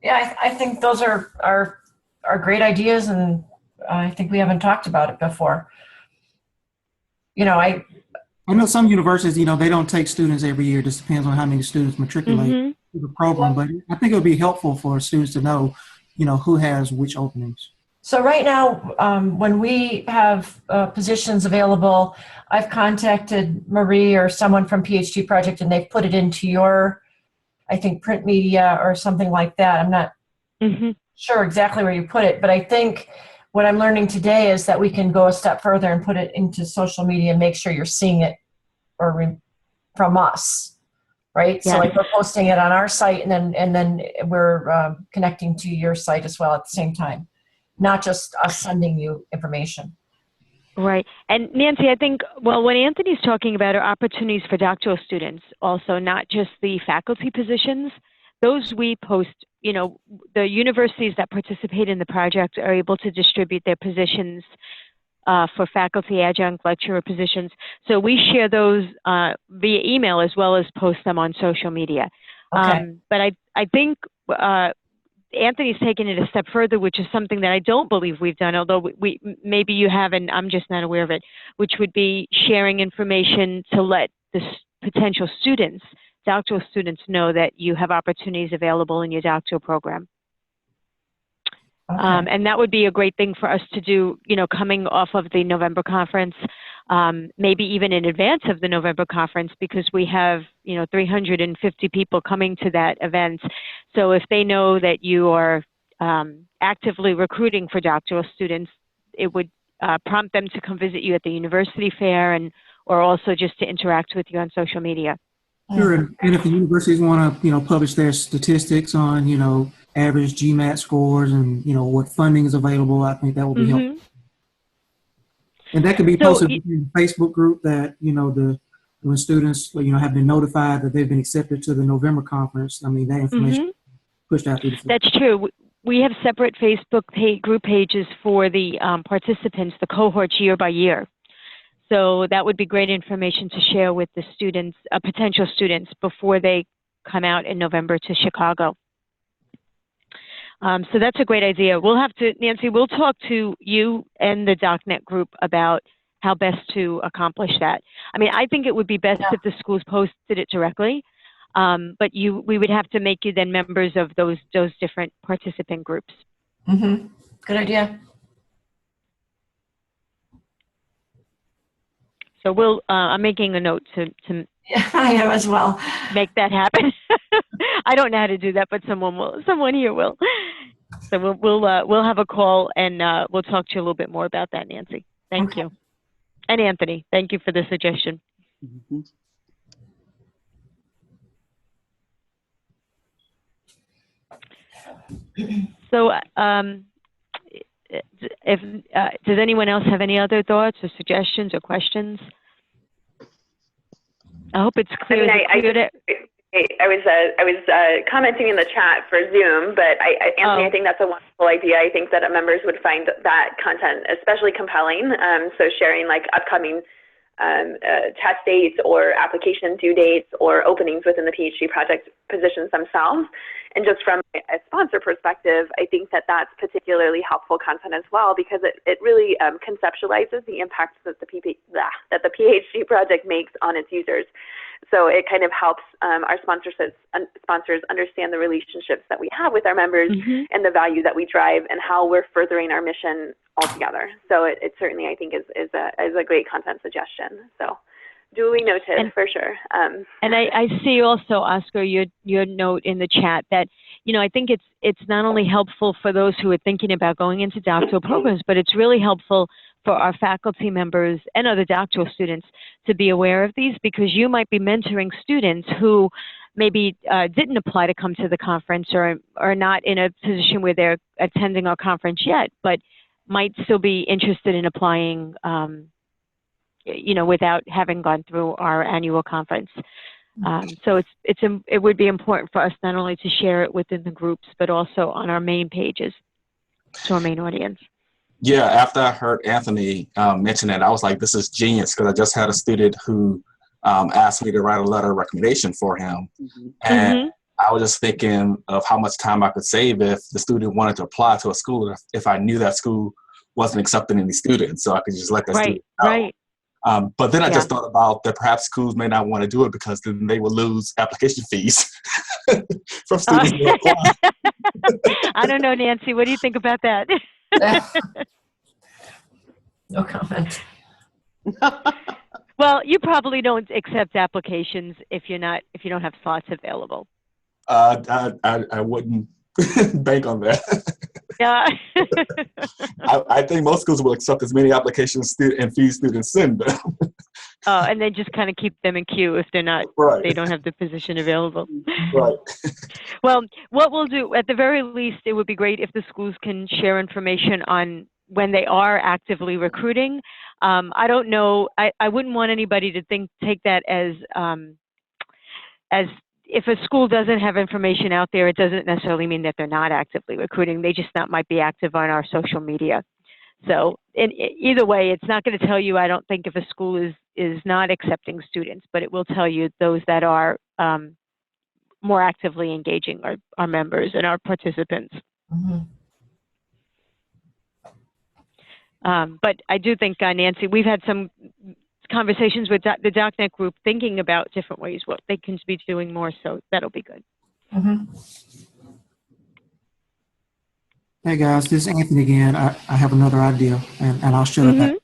Yeah, I think those are great ideas, and I think we haven't talked about it before. I know some universities, they don't take students every year. It just depends on how many students matriculate to the program. But I think it would be helpful for students to know, who has which openings. So right now, when we have positions available, I've contacted Marie or someone from PhD Project, and they've put it into your, I think, print media or something like that. I'm not sure exactly where you put it, but I think what I'm learning today is that we can go a step further and put it into social media and make sure you're seeing it from us, right? Yeah. So like we're posting it on our site, and then we're connecting to your site as well at the same time, not just us sending you information. Right. And Nancy, I think, well, what Anthony's talking about are opportunities for doctoral students also, not just the faculty positions. Those we post, the universities that participate in the project are able to distribute their positions for faculty, adjunct, lecturer positions. So we share those via email as well as post them on social media. Okay. But I think Anthony's taken it a step further, which is something that I don't believe we've done, although we maybe you have and I'm just not aware of it, which would be sharing information to let the potential students, doctoral students, know that you have opportunities available in your doctoral program. Okay. And that would be a great thing for us to do, coming off of the November conference, maybe even in advance of the November conference, because we have, 350 people coming to that event. So if they know that you are actively recruiting for doctoral students, it would prompt them to come visit you at the university fair or also just to interact with you on social media. Sure, and if the universities want to, publish their statistics on, average GMAT scores and, what funding is available, I think that will be helpful. And that could be posted in the Facebook group that, when students, have been notified that they've been accepted to the November conference. I mean, that information pushed out through the That's true. We have separate Facebook group pages for the participants, the cohorts year by year. So that would be great information to share with the students, potential students, before they come out in November to Chicago. So that's a great idea. We'll have to, Nancy, we'll talk to you and the DocNet group about how best to accomplish that. I mean, I think it would be best if the schools posted it directly, but we would have to make you then members of those different participant groups. Good idea. So I'm making a note to yeah, I am as well. Make that happen. I don't know how to do that, but someone here will. So we'll have a call and we'll talk to you a little bit more about that, Nancy. Thank you. And Anthony, thank you for the suggestion. So does anyone else have any other thoughts or suggestions or questions? I hope it's clear. I was commenting in the chat for Zoom, but Anthony, I think that's a wonderful idea. I think that members would find that content especially compelling. So sharing like upcoming test dates or application due dates or openings within the PhD project positions themselves. And just from a sponsor perspective, I think that that's particularly helpful content as well, because it really conceptualizes the impact that the PhD project makes on its users. So it kind of helps our sponsors understand the relationships that we have with our members and the value that we drive and how we're furthering our mission altogether. So it certainly, I think, is a great content suggestion. So duly noted, for sure. And I see also, Oscar, your note in the chat that, I think it's not only helpful for those who are thinking about going into doctoral programs, but it's really helpful for our faculty members and other doctoral students to be aware of these, because you might be mentoring students who maybe didn't apply to come to the conference or are not in a position where they're attending our conference yet, but might still be interested in applying, without having gone through our annual conference. So it would be important for us not only to share it within the groups, but also on our main pages to our main audience. Yeah, after I heard Anthony mention that, I was like, this is genius, because I just had a student who asked me to write a letter of recommendation for him. And I was just thinking of how much time I could save if the student wanted to apply to a school, if I knew that school wasn't accepting any students, so I could just let that student know. Right. But then I just thought about that perhaps schools may not want to do it because then they will lose application fees from students who apply. I don't know, Nancy. What do you think about that? No comment. Well, you probably don't accept applications if you don't have slots available. I wouldn't bank on that. Yeah. I think most schools will accept as many applications and fees students send them. Oh, and then just kind of keep them in queue if they're not, they don't have the position available. Right. Well, what we'll do, at the very least, it would be great if the schools can share information on when they are actively recruiting. I don't know, I wouldn't want anybody to take that as if a school doesn't have information out there, it doesn't necessarily mean that they're not actively recruiting. They just might be active on our social media. So either way, it's not going to tell you, I don't think, if a school is not accepting students, but it will tell you those that are more actively engaging our members and our participants. But I do think, Nancy, we've had some conversations with the DocNet group thinking about different ways what they can be doing more, so that'll be good. Hey guys, this is Anthony again. I have another idea, and I'll shut up.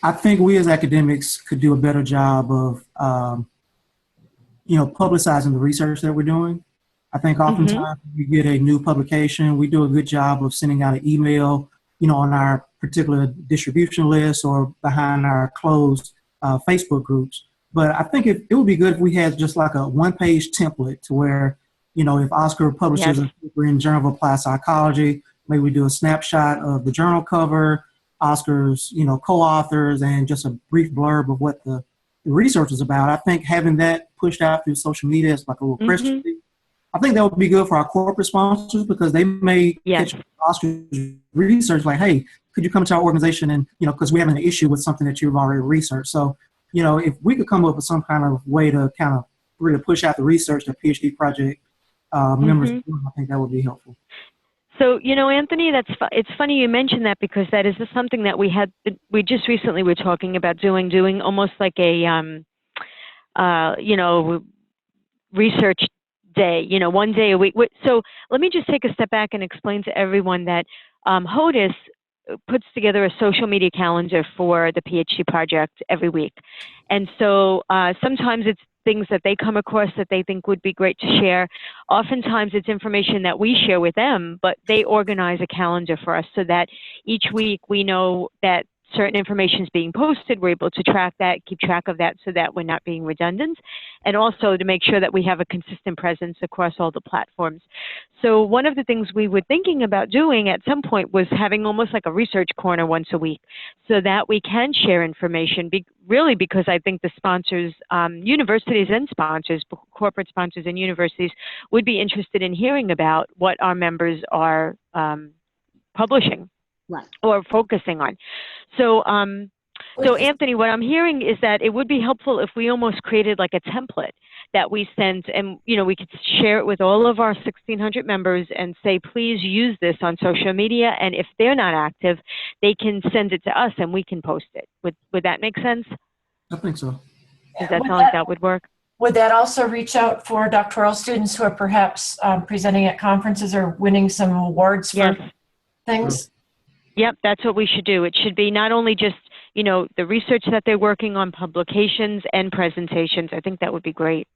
I think we as academics could do a better job of, publicizing the research that we're doing. I think oftentimes we get a new publication, we do a good job of sending out an email, on our particular distribution list or behind our closed Facebook groups. But I think it would be good if we had just like a one-page template to where, if Oscar publishes a paper in Journal of Applied Psychology, maybe we do a snapshot of the journal cover, Oscar's, co-authors, and just a brief blurb of what the research is about. I think having that pushed out through social media is like a little press release. I think that would be good for our corporate sponsors because they may catch Oscar's research like, hey, could you come to our organization and, because we're having an issue with something that you've already researched. So, if we could come up with some kind of way to kind of really push out the research that PhD project members do, I think that would be helpful. So, Anthony, it's funny you mentioned that because that is something that we just recently were talking about doing almost like a, research day, 1 day a week. So let me just take a step back and explain to everyone that HODIS puts together a social media calendar for the PhD project every week. And so sometimes it's things that they come across that they think would be great to share. Oftentimes it's information that we share with them, but they organize a calendar for us so that each week we know that certain information is being posted. We're able to track that, keep track of that so that we're not being redundant, and also to make sure that we have a consistent presence across all the platforms. So one of the things we were thinking about doing at some point was having almost like a research corner once a week so that we can share information, really because I think the sponsors, universities and sponsors, corporate sponsors and universities would be interested in hearing about what our members are publishing. Right. Or focusing on. So, so Anthony, what I'm hearing is that it would be helpful if we almost created like a template that we sent and, we could share it with all of our 1,600 members and say, please use this on social media. And if they're not active, they can send it to us and we can post it. Would that make sense? I think so. Does that sound like that would work? Would that also reach out for doctoral students who are perhaps presenting at conferences or winning some awards for things? Yep, that's what we should do. It should be not only just, the research that they're working on, publications and presentations. I think that would be great.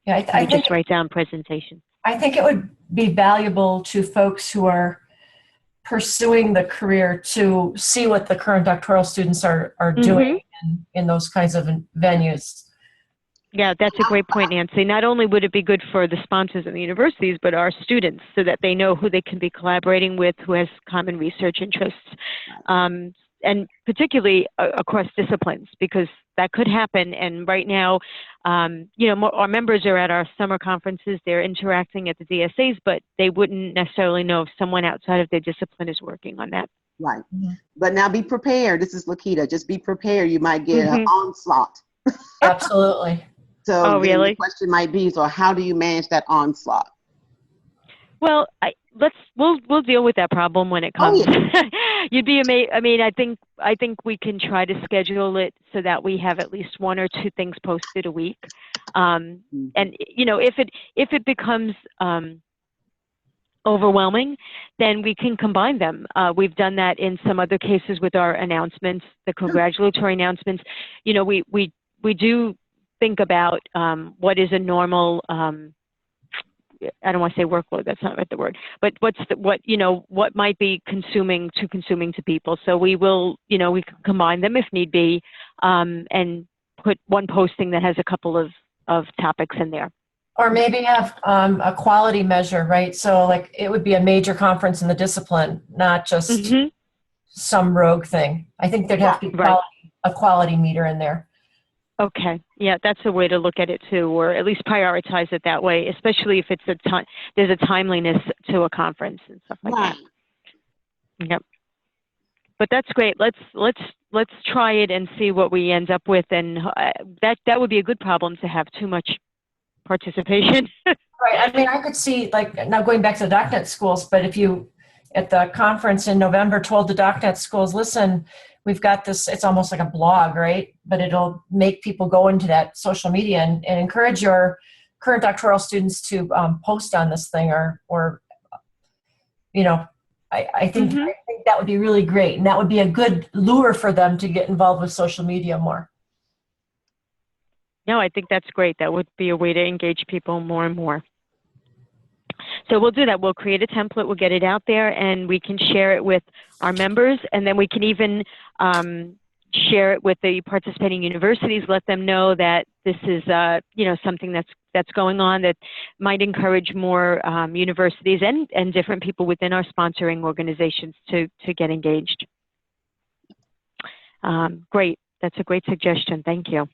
Yeah, I think just write down presentation. I think it would be valuable to folks who are pursuing the career to see what the current doctoral students are doing in those kinds of venues. Yeah, that's a great point, Nancy. Not only would it be good for the sponsors and the universities, but our students, so that they know who they can be collaborating with, who has common research interests, and particularly across disciplines, because that could happen. And right now, our members are at our summer conferences, they're interacting at the DSAs, but they wouldn't necessarily know if someone outside of their discipline is working on that. Right. But now be prepared. This is Lakita. Just be prepared. You might get an onslaught. Absolutely. So really? The question might be, so how do you manage that onslaught? Well, we'll deal with that problem when it comes. Oh, yeah. You'd be amazed. I mean, I think we can try to schedule it so that we have at least 1 or 2 things posted a week. And if it becomes overwhelming, then we can combine them. We've done that in some other cases with our announcements, the congratulatory announcements. We do think about what is a normal, I don't want to say workload, that's not the word, but what might be consuming to people. So we will, we can combine them if need be, and put one posting that has a couple of topics in there. Or maybe have a quality measure, right? So like it would be a major conference in the discipline, not just some rogue thing. I think there'd have to be a quality meter in there. Okay, yeah, that's a way to look at it too, or at least prioritize it that way, especially if it's there's a timeliness to a conference and stuff like that. Yep. But that's great. Let's try it and see what we end up with, and that would be a good problem to have too much participation. Right. I mean, I could see, like, now going back to the DocNet schools, but if you at the conference in November told the DocNet schools, listen, we've got this, it's almost like a blog, right? But it'll make people go into that social media and encourage your current doctoral students to post on this thing, or I think that would be really great. And that would be a good lure for them to get involved with social media more. No, I think that's great. That would be a way to engage people more and more. So we'll do that. We'll create a template, we'll get it out there, and we can share it with our members, and then we can even share it with the participating universities, let them know that this is something that's going on that might encourage more universities and different people within our sponsoring organizations to get engaged. Great. That's a great suggestion. Thank you.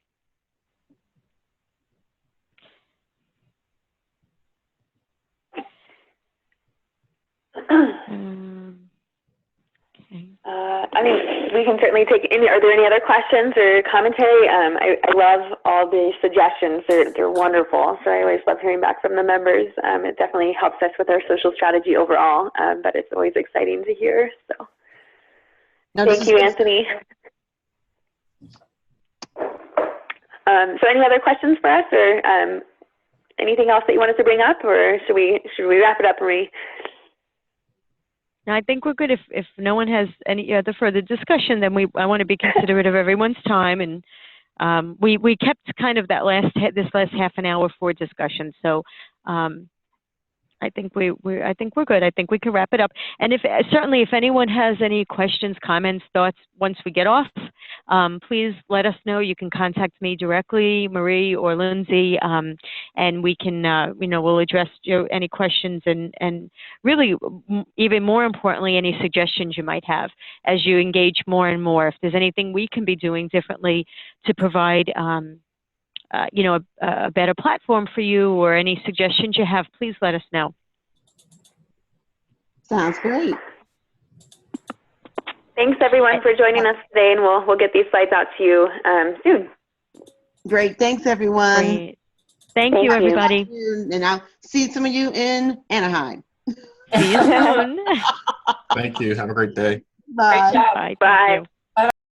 I mean, we can certainly take any. Are there any other questions or commentary? I love all the suggestions. They're wonderful. So I always love hearing back from the members. It definitely helps us with our social strategy overall, but it's always exciting to hear. So thank you, Anthony. So any other questions for us, or anything else that you wanted to bring up, or should we wrap it up, Marie? I think we're good. If no one has any other further discussion, then I want to be considerate of everyone's time, and we kept kind of this last half an hour for discussion. So I think we're good. I think we can wrap it up. And certainly if anyone has any questions, comments, thoughts once we get off, please let us know. You can contact me directly, Marie or Lindsay, and we can we'll address any questions and really, even more importantly, any suggestions you might have as you engage more and more. If there's anything we can be doing differently to provide a better platform for you, or any suggestions you have, please let us know. Sounds great. Thanks everyone for joining us today, and we'll get these slides out to you soon. Great. Thanks everyone. Great. Thank you, everybody. And I'll see some of you in Anaheim. See you soon. Thank you. Have a great day. Bye. Great job. Bye. Bye. Thank you.